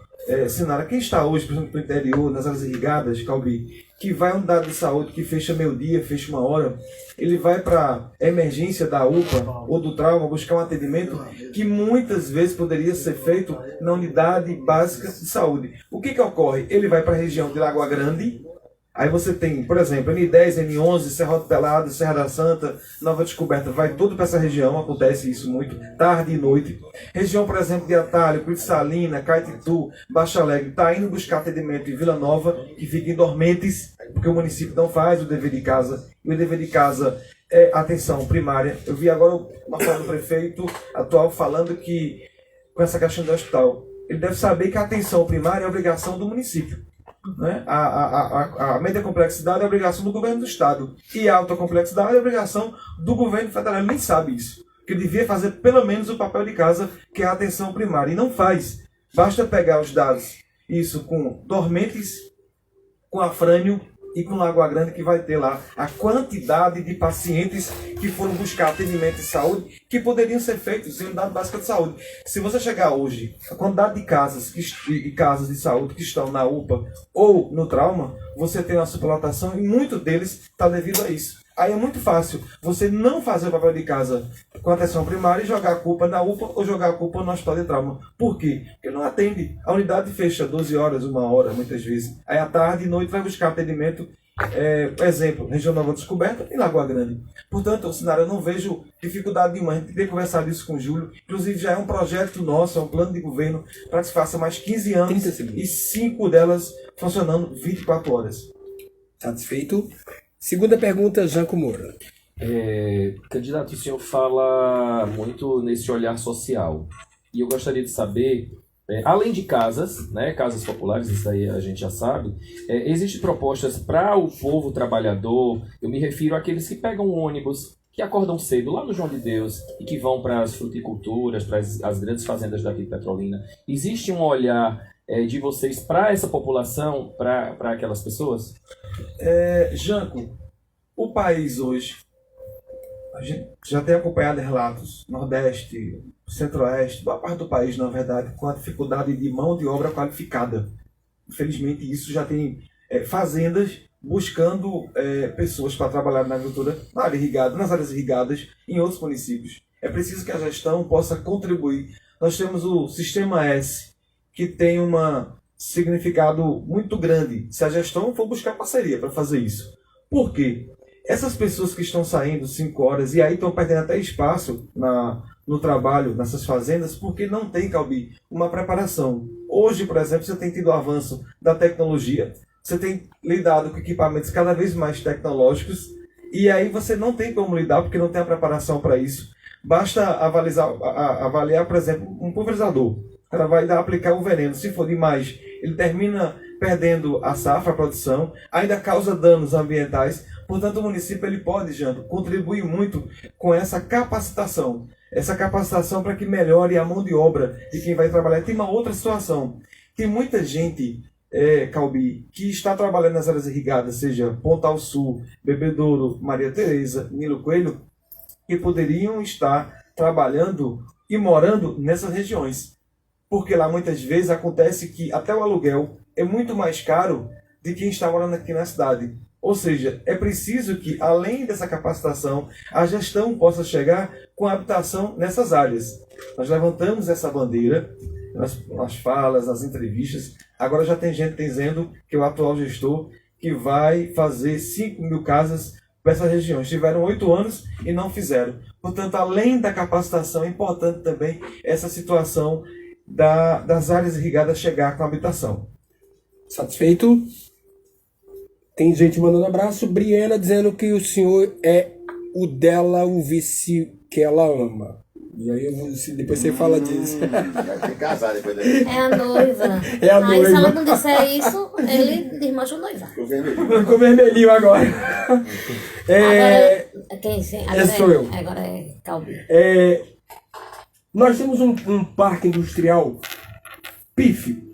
Sinara? Quem está hoje, por exemplo, no interior, nas áreas irrigadas, Calbi, que vai a unidade de saúde que fecha meio-dia, fecha 1 hora, ele vai para a emergência da UPA ou do trauma buscar um atendimento que muitas vezes poderia ser feito na unidade básica de saúde. O que ocorre? Ele vai para a região de Lagoa Grande, aí você tem, por exemplo, N10, N11, Serra do Pelado, Serra da Santa, Nova Descoberta, vai tudo para essa região, acontece isso muito, tarde e noite. Região, por exemplo, de Atalho, Cuisalina, Caetitu, Baixa Alegre, está indo buscar atendimento em Vila Nova, que fica em dormentes, porque o município não faz o dever de casa, e o dever de casa é atenção primária. Eu vi agora uma fala do prefeito atual falando que, com essa questão do hospital, ele deve saber que a atenção primária é obrigação do município. Né? A média complexidade é obrigação do governo do estado, e a alta complexidade é obrigação do governo federal. Ele nem sabe isso, que ele devia fazer pelo menos o papel de casa, que é a atenção primária, e não faz. Basta pegar os dados, isso com dormentes, com Afrânio e com Lagoa Grande, que vai ter lá a quantidade de pacientes que foram buscar atendimento de saúde que poderiam ser feitos em unidade básica de saúde. Se você chegar hoje, a quantidade de casas de saúde que estão na UPA ou no trauma, você tem uma superlotação e muito deles está devido a isso. Aí é muito fácil você não fazer o papel de casa com atenção primária e jogar a culpa na UPA ou jogar a culpa no hospital de trauma. Por quê? Porque não atende. A unidade fecha 12 horas, 1 hora, muitas vezes. Aí à tarde e noite vai buscar atendimento, exemplo, região Nova Descoberta e Lagoa Grande. Portanto, Sinara, eu não vejo dificuldade nenhuma. A gente tem conversado isso com o Júlio. Inclusive, já é um projeto nosso, é um plano de governo para que se faça mais 15 anos e 5 delas funcionando 24 horas. Satisfeito? Segunda pergunta, Janco Moura. Candidato, o senhor fala muito nesse olhar social. E eu gostaria de saber, além de casas, né, casas populares, isso aí a gente já sabe, existem propostas para o povo trabalhador. Eu me refiro àqueles que pegam um ônibus, que acordam cedo lá no João de Deus e que vão para as fruticulturas, para as grandes fazendas daqui de Petrolina. Existe um olhar de vocês para essa população, para aquelas pessoas? Janco, o país hoje, a gente já tem acompanhado relatos, Nordeste, Centro-Oeste, boa parte do país, na verdade, com a dificuldade de mão de obra qualificada. Infelizmente, isso já tem fazendas buscando pessoas para trabalhar na agricultura na área irrigada, nas áreas irrigadas em outros municípios. É preciso que a gestão possa contribuir. Nós temos o Sistema S, que tem um significado muito grande se a gestão for buscar parceria para fazer isso. Por quê? Essas pessoas que estão saindo 5 horas e aí estão perdendo até espaço no trabalho, nessas fazendas, porque não tem, Calbi, uma preparação. Hoje, por exemplo, você tem tido o avanço da tecnologia, você tem lidado com equipamentos cada vez mais tecnológicos, e aí você não tem como lidar porque não tem a preparação para isso. Basta avaliar, por exemplo, um pulverizador. O cara vai aplicar um veneno, se for demais, ele termina perdendo a safra, a produção, ainda causa danos ambientais. Portanto, o município ele pode, Janto, contribuir muito com essa capacitação para que melhore a mão de obra de quem vai trabalhar. Tem uma outra situação, tem muita gente, Calbi, que está trabalhando nas áreas irrigadas, seja Pontal Sul, Bebedouro, Maria Tereza, Nilo Coelho, que poderiam estar trabalhando e morando nessas regiões. Porque lá muitas vezes acontece que até o aluguel é muito mais caro de quem está morando aqui na cidade. Ou seja, é preciso que, além dessa capacitação, a gestão possa chegar com a habitação nessas áreas. Nós levantamos essa bandeira nas falas, nas entrevistas. Agora já tem gente dizendo que o atual gestor que vai fazer 5.000 casas para essas regiões. Tiveram 8 anos e não fizeram. Portanto, além da capacitação, é importante também essa situação das áreas irrigadas chegar com a habitação. Satisfeito? Tem gente mandando abraço. Briana dizendo que o senhor é o dela, o vice que ela ama. E aí depois você fala disso. Vai ter que casar depois daí. É a noiva. É a Aí noiva. se ela não disser isso, ele desmancha o noiva. Ficou vermelho. Ficou vermelhinho agora. Agora sou eu. Agora é Calbi. Nós temos um parque industrial pífio.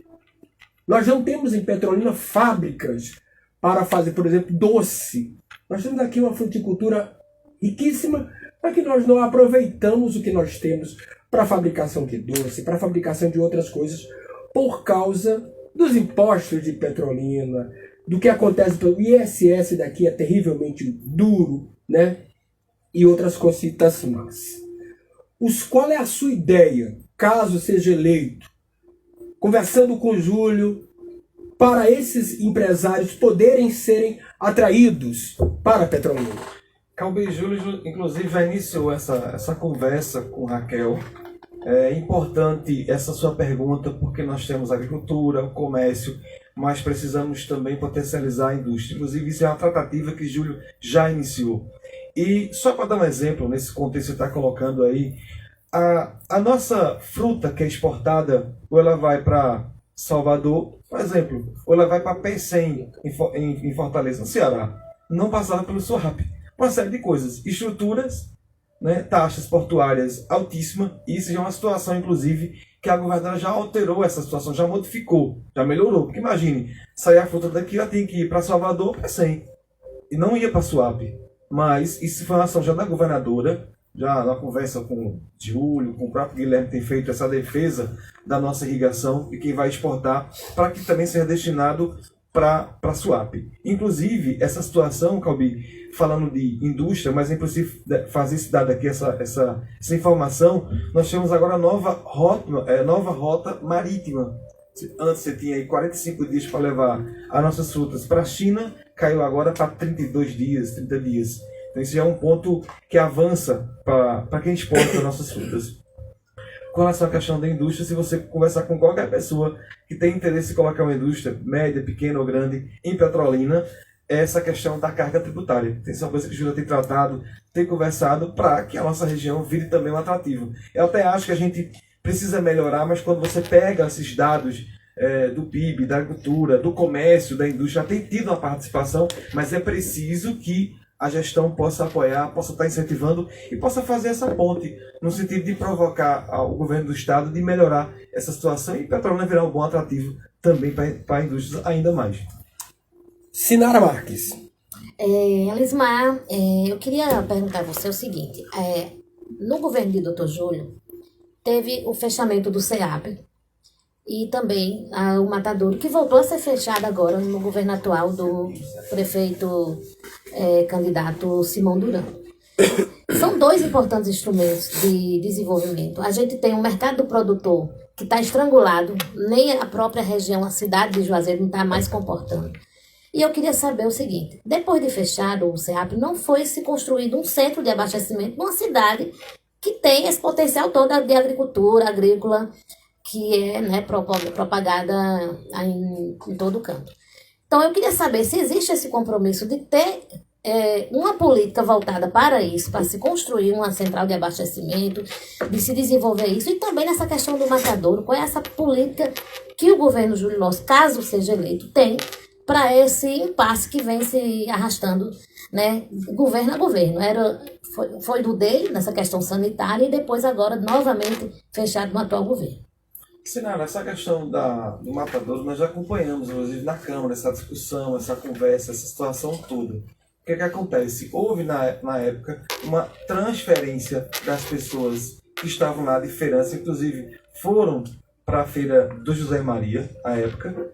Nós não temos em Petrolina fábricas para fazer, por exemplo, doce. Nós temos aqui uma fruticultura riquíssima, mas que nós não aproveitamos o que nós temos para a fabricação de doce, para a fabricação de outras coisas, por causa dos impostos de Petrolina, do que acontece pelo ISS daqui é terrivelmente duro, né? E outras cositas más. Qual é a sua ideia, caso seja eleito, conversando com o Júlio, para esses empresários poderem serem atraídos para a Petrolina? Calbi Júlio, inclusive, já iniciou essa conversa com Raquel. É importante essa sua pergunta, porque nós temos agricultura, o comércio, mas precisamos também potencializar a indústria. Inclusive, isso é uma tratativa que Júlio já iniciou. E só para dar um exemplo, nesse contexto que você está colocando aí, a nossa fruta que é exportada, ou ela vai para Salvador, por exemplo, ou ela vai para Pecém, em Fortaleza, no Ceará, não passava pelo SUAP. Uma série de coisas, estruturas, né, taxas portuárias altíssimas, e isso já é uma situação, inclusive, que a governadora já alterou essa situação, já modificou, já melhorou. Porque imagine, sair a fruta daqui, ela tem que ir para Salvador, Pecém, e não ia para SUAP. Mas isso foi uma ação já da governadora, já na conversa com o Júlio, com o próprio Guilherme, tem feito essa defesa da nossa irrigação e quem vai exportar, para que também seja destinado para a SUAP. Inclusive, essa situação, Calbi, falando de indústria, mas inclusive fazer se dar aqui essa informação, nós temos agora nova rota marítima. Antes você tinha aí 45 dias para levar as nossas frutas para a China, caiu agora para 32 dias, 30 dias. Então isso já é um ponto que avança para quem exporta as nossas frutas. Com relação à questão da indústria, se você conversar com qualquer pessoa que tem interesse em colocar uma indústria média, pequena ou grande em Petrolina, é essa questão da carga tributária. Tem uma coisa que o Júlio tem tratado, tem conversado para que a nossa região vire também um atrativo. Eu até acho que a gente precisa melhorar, mas quando você pega esses dados do PIB, da agricultura, do comércio, da indústria, tem tido uma participação, mas é preciso que a gestão possa apoiar, possa estar incentivando e possa fazer essa ponte, no sentido de provocar o governo do estado de melhorar essa situação e Petrolina virar um bom atrativo também para a indústria ainda mais. Sinara Marques, Elismar, eu queria perguntar a você o seguinte. No governo de Dr. Júlio, teve o fechamento do CEAP e também o Matadouro, que voltou a ser fechado agora no governo atual do prefeito candidato Simão Durão. São dois importantes instrumentos de desenvolvimento. A gente tem um mercado do produtor que está estrangulado, nem a própria região, a cidade de Juazeiro não está mais comportando. E eu queria saber o seguinte, depois de fechado o CEAP, não foi se construído um centro de abastecimento numa cidade que tem esse potencial todo de agricultura agrícola, que é propagada em todo canto. Então eu queria saber se existe esse compromisso de ter uma política voltada para isso, para se construir uma central de abastecimento, de se desenvolver isso, e também nessa questão do matadouro, qual é essa política que o governo Júlio Loss, caso seja eleito, tem para esse impasse que vem se arrastando, né, governo a governo. Foi do dele, nessa questão sanitária, e depois agora novamente fechado no atual governo. Sinara, essa questão do matadouro nós já acompanhamos, inclusive na Câmara, essa discussão, essa conversa, essa situação toda. O que acontece? Houve na época uma transferência das pessoas que estavam lá de feirança, inclusive foram para a feira do José Maria, à época.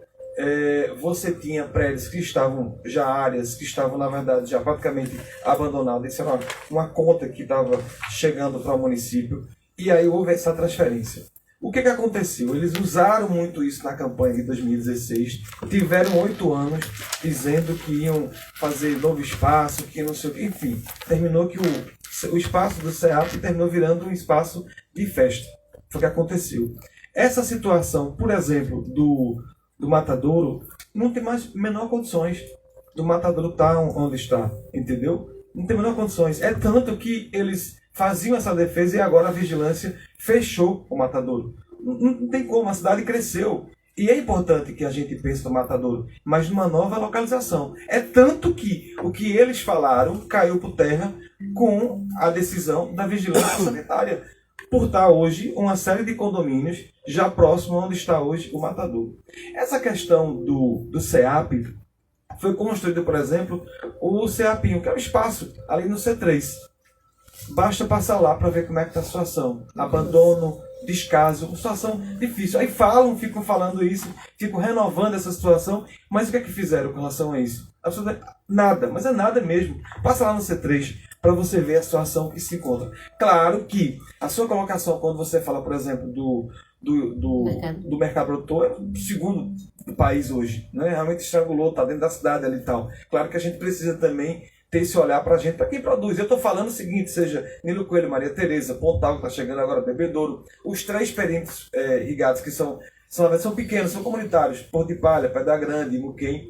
Você tinha prédios que estavam, já áreas que estavam, na verdade, já praticamente abandonadas. Isso era uma conta que estava chegando para o município. E aí houve essa transferência. O que aconteceu? Eles usaram muito isso na campanha de 2016, tiveram 8 anos dizendo que iam fazer novo espaço, que não sei o que, enfim, terminou que o espaço do CEAP terminou virando um espaço de festa. Foi o que aconteceu. Essa situação, por exemplo, do Matadouro, não tem mais menor condições do Matadouro estar onde está, entendeu? Não tem menor condições. É tanto que eles faziam essa defesa e agora a vigilância fechou o Matadouro. Não tem como, a cidade cresceu. E é importante que a gente pense no Matadouro, mas numa nova localização. É tanto que o que eles falaram caiu por terra com a decisão da vigilância sanitária, por estar hoje uma série de condomínios já próximo onde está hoje o Matadouro. Essa questão do CEAP foi construído, por exemplo, o CEAPinho, que é o espaço ali no C3. Basta passar lá para ver como é que está a situação. Abandono, descaso, uma situação difícil. Aí ficam falando isso, ficam renovando essa situação, mas o que é que fizeram com relação a isso? Absolutamente nada, mas é nada mesmo. Passa lá no C3 para você ver a situação que se encontra. Claro que a sua colocação, quando você fala, por exemplo, do mercado produtor, é o segundo do país hoje, né? Realmente estrangulou, está dentro da cidade ali e tal. Claro que a gente precisa também ter esse olhar para a gente, para quem produz. Eu estou falando o seguinte, seja Nilo Coelho, Maria Tereza, Pontal, que está chegando agora, Bebedouro, os 3 peritos irrigados, que são pequenos, são comunitários, Porto de Palha, Pedra Grande, Muquem,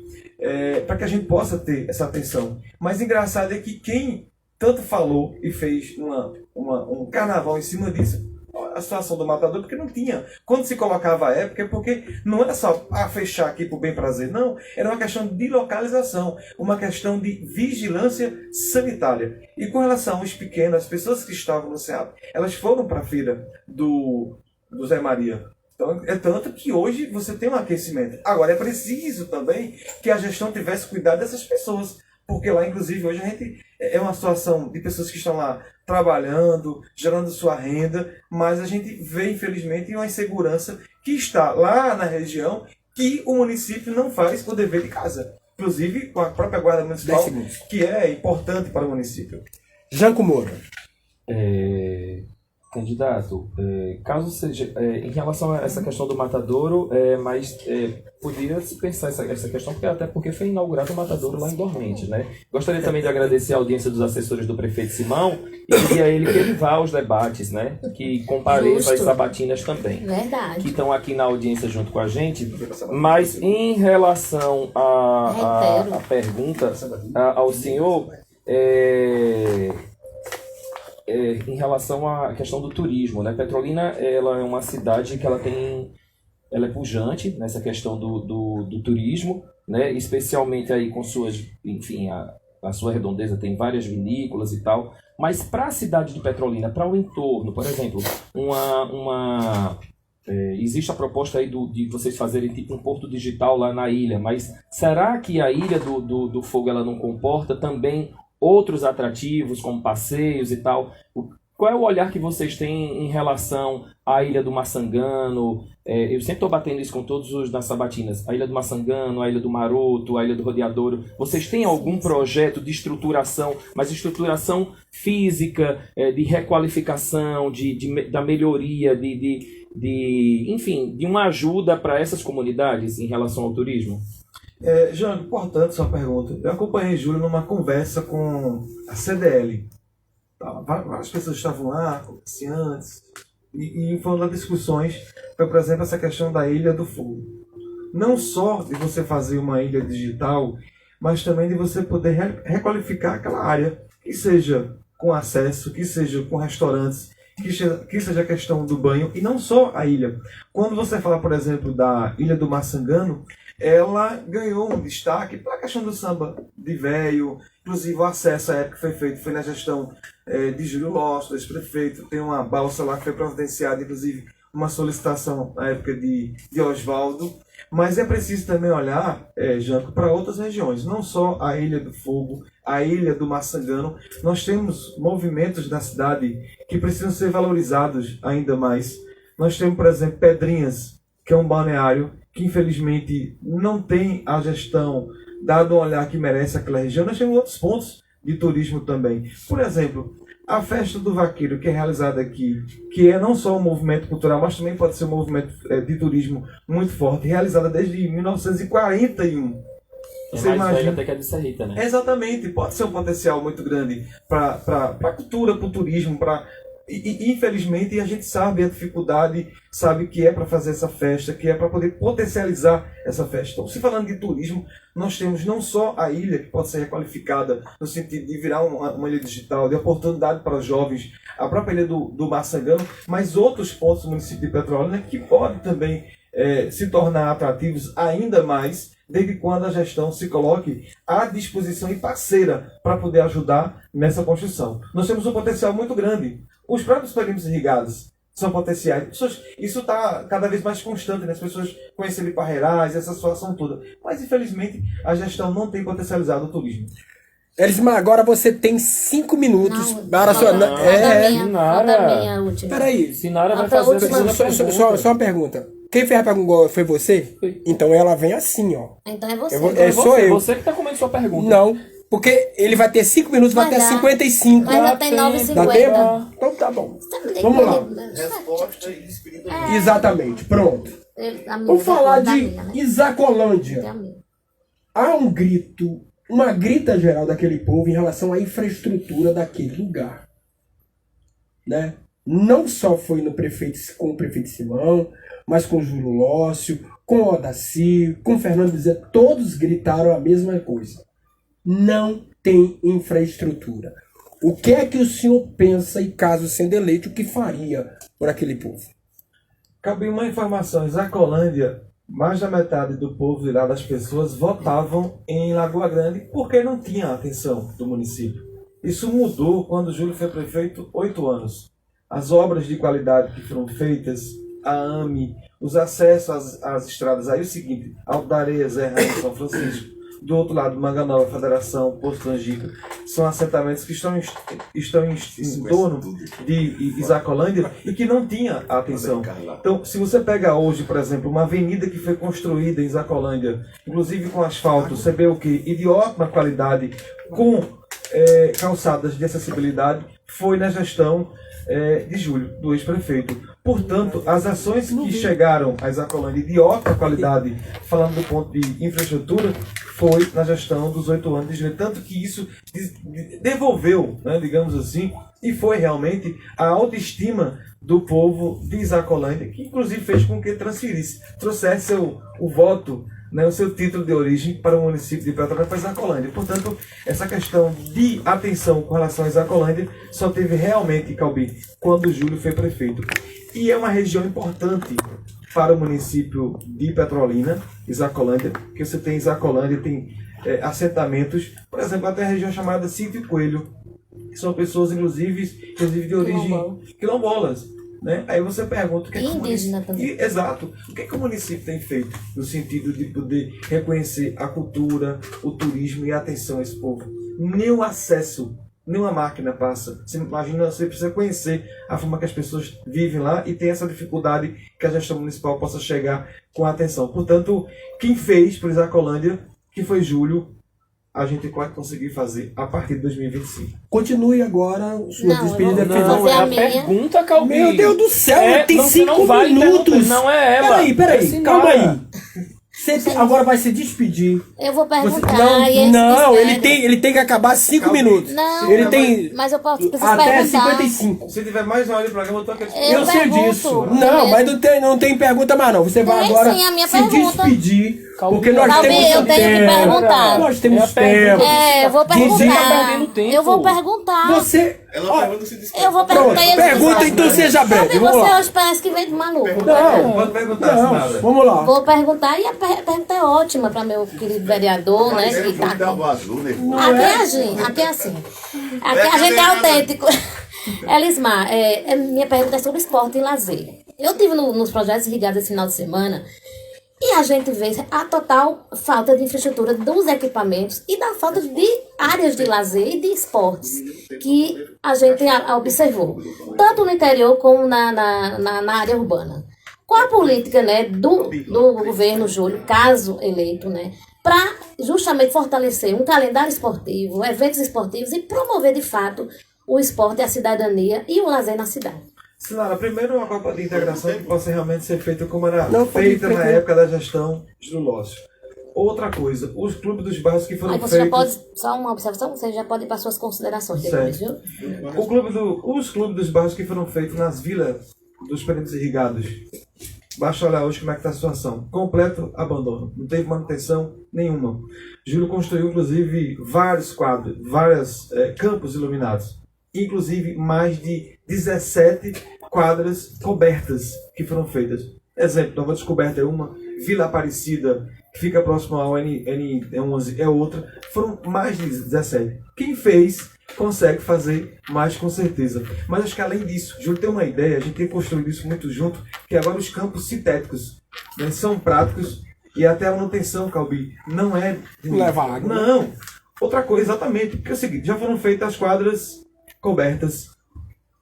para que a gente possa ter essa atenção. Mas engraçado é que quem tanto falou e fez um carnaval em cima disso, a situação do Matadouro, porque não tinha. Quando se colocava a época, é porque não era só fechar aqui por bem prazer, não. Era uma questão de localização, uma questão de vigilância sanitária. E com relação aos pequenos, as pessoas que estavam no CEAP, elas foram para a feira do Zé Maria. Então, é tanto que hoje você tem um aquecimento. Agora, é preciso também que a gestão tivesse cuidado dessas pessoas. Porque lá, inclusive, hoje a gente é uma situação de pessoas que estão lá trabalhando, gerando sua renda, mas a gente vê, infelizmente, uma insegurança que está lá na região que o município não faz o dever de casa. Inclusive com a própria Guarda Municipal, que é importante para o município. Janco Moura. Candidato, caso seja, em relação a essa questão do Matadouro, mas poderia se pensar essa questão, até porque foi inaugurado o Matadouro lá em Dormente, né? Gostaria também de agradecer a audiência dos assessores do prefeito Simão e pedir a ele que ele vá aos debates, né? Que compareça às sabatinas também. Verdade. Que estão aqui na audiência junto com a gente. Mas em relação à pergunta ao senhor, em relação à questão do turismo, né? Petrolina, ela é uma cidade que ela é pujante nessa questão do turismo, né? Especialmente aí com suas, enfim, a sua redondeza tem várias vinícolas e tal, mas para a cidade de Petrolina, para o entorno, por exemplo, existe a proposta aí de vocês fazerem tipo um porto digital lá na ilha, mas será que a Ilha do Fogo ela não comporta também outros atrativos, como passeios e tal? Qual é o olhar que vocês têm em relação à Ilha do Maçangano? Eu sempre estou batendo isso com todos os das sabatinas. A Ilha do Maçangano, a Ilha do Maroto, a Ilha do Rodeadouro. Vocês têm algum projeto de estruturação, mas estruturação física, de requalificação, da melhoria, enfim, de uma ajuda para essas comunidades em relação ao turismo? Jean, importante sua pergunta. Eu acompanhei Júlio numa conversa com a CDL. Várias pessoas estavam lá, comerciantes, e foram lá discussões, por exemplo, essa questão da Ilha do Fogo. Não só de você fazer uma ilha digital, mas também de você poder requalificar aquela área, que seja com acesso, que seja com restaurantes, que seja a questão do banho, e não só a ilha. Quando você fala, por exemplo, da Ilha do Maçangano, ela ganhou um destaque pela questão do samba de véio, inclusive o acesso à época que foi feito, foi na gestão de Júlio Lócio, desse prefeito, tem uma balsa lá que foi providenciada, inclusive uma solicitação na época de Oswaldo, mas é preciso também olhar, Janco, para outras regiões, não só a Ilha do Fogo, a Ilha do Maçangano, nós temos movimentos na cidade que precisam ser valorizados ainda mais. Nós temos, por exemplo, Pedrinhas, que é um balneário que infelizmente não tem a gestão dado um olhar que merece aquela região. Nós temos outros pontos de turismo também. Por exemplo, a Festa do Vaqueiro, que é realizada aqui, que é não só um movimento cultural, mas também pode ser um movimento de turismo muito forte, realizada desde 1941. Você imagina até que é de Serrita, né? Exatamente, pode ser um potencial muito grande para a cultura, para o turismo, E infelizmente a gente sabe a dificuldade, sabe que é para fazer essa festa, que é para poder potencializar essa festa. Então, se falando de turismo, nós temos não só a ilha, que pode ser requalificada no sentido de virar uma ilha digital, de oportunidade para os jovens, a própria ilha do Maçangano, mas outros pontos do município de Petrolina que podem também se tornar atrativos ainda mais, desde quando a gestão se coloque à disposição e parceira para poder ajudar nessa construção. Nós temos um potencial muito grande. Os próprios perímetros irrigados são potenciais. Isso está cada vez mais constante, né? As pessoas conhecerem Parreirais, essa situação toda. Mas, infelizmente, a gestão não tem potencializado o turismo. Elismar, agora você tem 5 minutos para a sua... minha última. Peraí. Sinara vai fazer a segunda pergunta. Só uma pergunta. Quem fez a pergunta foi você? Então ela vem assim, ó. Então é você. Sou eu. Você que está comendo sua pergunta. Não, porque ele vai ter 5 minutos, vai ter 55. Mas já tem 9,50. Dá tempo? Então tá bom. Vamos lá. Resposta e espírito. Exatamente, pronto. Vamos falar de Isacolândia. Há um grito, uma grita geral daquele povo em relação à infraestrutura daquele lugar. Né? Não só foi com o prefeito Simão, mas com Júlio Lócio, com o Odaci, com o Fernando Bezerra, todos gritaram a mesma coisa. Não tem infraestrutura. O que é que o senhor pensa, e caso sendo eleito, o que faria por aquele povo? Cabe uma informação, em Isacolândia, mais da metade do povo e lá das pessoas votavam em Lagoa Grande porque não tinha atenção do município. Isso mudou quando Júlio foi prefeito 8 anos. As obras de qualidade que foram feitas, a AME, os acessos às estradas, aí é o seguinte, Alto da Areia, Zé Ramos, São Francisco, do outro lado, Manganova, Federação, Posto Angico, são assentamentos que estão em torno de Isacolândia e que não tinha atenção. Então, se você pega hoje, por exemplo, uma avenida que foi construída em Isacolândia, inclusive com asfalto, CBUQ e de ótima qualidade, com calçadas de acessibilidade, foi na gestão de Júlio, do ex-prefeito. Portanto, as ações que chegaram a Isacolândia de ótima qualidade, falando do ponto de infraestrutura, foi na gestão dos 8 anos de Júlio. Tanto que isso devolveu, né, digamos assim, e foi realmente a autoestima do povo de Isacolândia, que inclusive fez com que trouxesse o voto, né, o seu título de origem para o município de Petrolina, para Isacolândia. Portanto, essa questão de atenção com relação a Isacolândia só teve realmente, Calbi, quando o Júlio foi prefeito. E é uma região importante para o município de Petrolina, Isacolândia, porque você tem Isacolândia, tem assentamentos, por exemplo, até a região chamada Sítio Coelho, que são pessoas, inclusive de origem quilombolas. Né? Aí você pergunta o que é que o Indígena município... também. Exato. O que é que o município tem feito no sentido de poder reconhecer a cultura, o turismo e a atenção a esse povo? Nem o acesso, nem uma máquina passa. Você imagina, você precisa conhecer a forma que as pessoas vivem lá e tem essa dificuldade que a gestão municipal possa chegar com a atenção. Portanto, quem fez por Isacolândia, que foi Júlio, a gente pode conseguir fazer a partir de 2025. Continue agora sua Não, despedida eu vou final. fazer é a a minha. pergunta, Calbi. Meu Deus do céu, tem você 5 não vai minutos. interromper, não é ela. É Peraí, a calma senhora. aí. Você agora vai se despedir. Eu vou Você, perguntar. e eles não, despedem. ele tem que acabar 5 Calma aí. minutos. Não, Ele tem mas eu preciso até perguntar. 55. Se tiver mais uma hora de programa, eu tô aqui. Eu sei pergunto. disso. Beleza. Não, mas não tem pergunta mais não. Você vai Tem agora sim, a minha se pergunta. despedir. Calma. Porque nós Calma, temos eu tenho que tempo. perguntar. Nós temos É a pergunta. tempo. É, eu vou Dizem- perguntar. Tá perdendo tempo. Eu vou perguntar. Você... Ela ó, pergunta se despede. Eu vou pronto, perguntar e eles pergunta dizem. então, seja breve. Sabe, Vamos você lá. hoje parece que vem de maluco. Não, Pode perguntar, não, Sinara. vamos lá. Vou perguntar e a pergunta é ótima para meu querido vereador, né? Que tá aqui. Azul, né? Aqui é assim, aqui é assim. Aqui a gente é autêntico. Elismar, minha pergunta é sobre esporte e lazer. Eu tive nos projetos irrigados esse final de semana e a gente vê a total falta de infraestrutura dos equipamentos e da falta de áreas de lazer e de esportes que a gente observou, tanto no interior como na área urbana. Qual a política, né, do governo Júlio, caso eleito, né, para justamente fortalecer um calendário esportivo, eventos esportivos e promover de fato o esporte, a cidadania e o lazer na cidade? Sinara, primeiro uma Copa de Integração que possa realmente ser feita como era Não, pode feita na perguntar. época da gestão do Lócio. Outra coisa, os clubes dos bairros que foram Aí você já feitos... pode, só uma observação, você já pode ir para suas considerações depois, viu? Os clubes dos bairros que foram feitos nas vilas dos perímetros irrigados. Basta olhar hoje como é que está a situação. Completo abandono. Não teve manutenção nenhuma. Júlio construiu, inclusive, vários quadros, vários campos iluminados. Inclusive, mais de 17 quadras cobertas que foram feitas. Exemplo, Nova Descoberta é uma, Vila Aparecida, que fica próximo ao N11, é outra. Foram mais de 17. Quem fez, consegue fazer mais com certeza. Mas acho que além disso, Júlio tem uma ideia, a gente tem construído isso muito junto, que agora os campos sintéticos, né, são práticos e até a manutenção, Calbi, não é... Leva água. Não. Outra coisa, exatamente, porque é o seguinte, já foram feitas as quadras cobertas,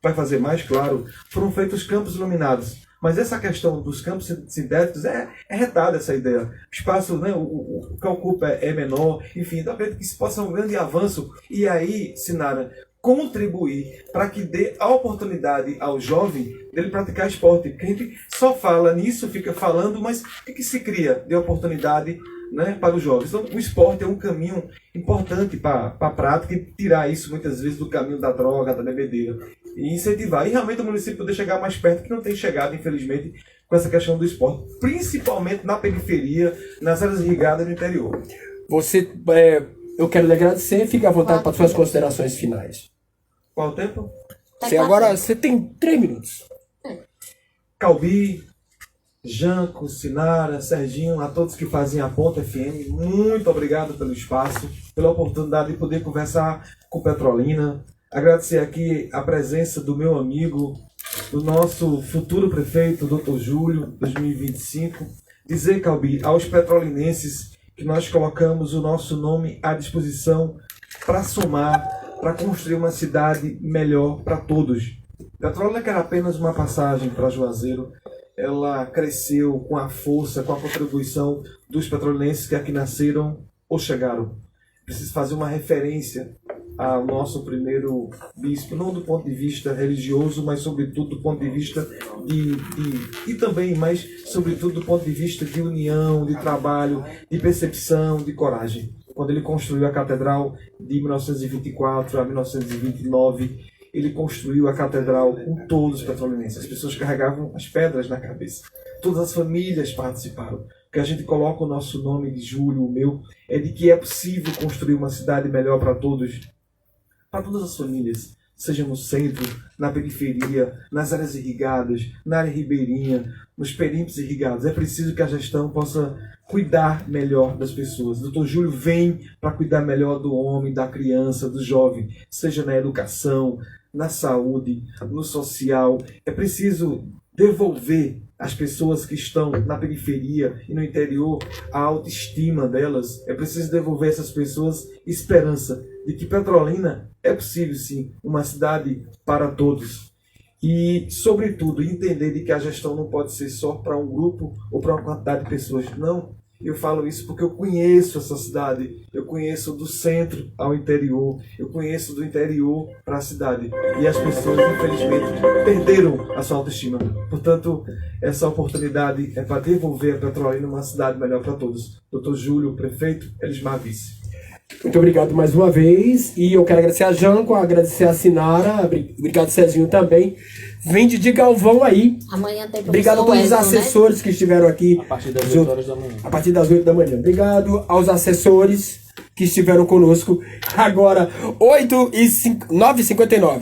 vai fazer mais claro, foram feitos campos iluminados. Mas essa questão dos campos sintéticos é retada essa ideia. O espaço, né, o que ocupa é menor, enfim, então acredito que isso possa ser um grande avanço. E aí, Sinara, contribuir para que dê a oportunidade ao jovem dele praticar esporte. Porque a gente só fala nisso, fica falando, mas o que se cria de oportunidade, né, para os jovens? Então, o esporte é um caminho importante para a prática e tirar isso muitas vezes do caminho da droga, da bebedeira. E incentivar. E realmente o município poder chegar mais perto, que não tem chegado, infelizmente, com essa questão do esporte, principalmente na periferia, nas áreas irrigadas do interior. Você, eu quero lhe agradecer. Fique à vontade para suas considerações finais. Qual o tempo? Você agora você tem 3 minutos. Calbi, Janco, Sinara, Serginho, a todos que fazem a Ponta FM, muito obrigado pelo espaço, pela oportunidade de poder conversar com Petrolina. Agradecer aqui a presença do meu amigo, do nosso futuro prefeito, Dr. Júlio, 2025. Dizer, Calbi, aos petrolinenses que nós colocamos o nosso nome à disposição para somar, para construir uma cidade melhor para todos. Petrolina, que era apenas uma passagem para Juazeiro, ela cresceu com a força, com a contribuição dos petrolinenses que aqui nasceram ou chegaram. Preciso fazer uma referência ao nosso primeiro bispo, não do ponto de vista religioso, mas sobretudo do ponto de vista e também, mas sobretudo do ponto de vista de união, de trabalho, de percepção, de coragem. Quando ele construiu a catedral de 1924 a 1929, ele construiu a catedral com todos os petrolinenses. As pessoas carregavam as pedras na cabeça. Todas as famílias participaram. Que a gente coloca o nosso nome de Júlio, o meu, é de que é possível construir uma cidade melhor para todos. Para todas as famílias, seja no centro, na periferia, nas áreas irrigadas, na área ribeirinha, nos perímetros irrigados. É preciso que a gestão possa cuidar melhor das pessoas. O Dr. Júlio vem para cuidar melhor do homem, da criança, do jovem, seja na educação, na saúde, no social. É preciso devolver às pessoas que estão na periferia e no interior a autoestima delas. É preciso devolver a essas pessoas esperança de que Petrolina é possível sim uma cidade para todos. E, sobretudo, entender de que a gestão não pode ser só para um grupo ou para uma quantidade de pessoas. Não, eu falo isso porque eu conheço essa cidade, eu conheço do centro ao interior, eu conheço do interior para a cidade. E as pessoas, infelizmente, perderam a sua autoestima. Portanto, essa oportunidade é para devolver a Petrolina uma cidade melhor para todos. Dr. Júlio, prefeito, Elismar Vice. Muito obrigado mais uma vez. E eu quero agradecer a Janco, agradecer a Sinara, obrigado Cezinho também. Vem de Galvão aí. Amanhã tem professor Obrigado a todos os Wellington, assessores, né, que estiveram aqui. A partir das 8 horas da manhã. A partir das 8 da manhã. Obrigado aos assessores que estiveram conosco. Agora, 9h59.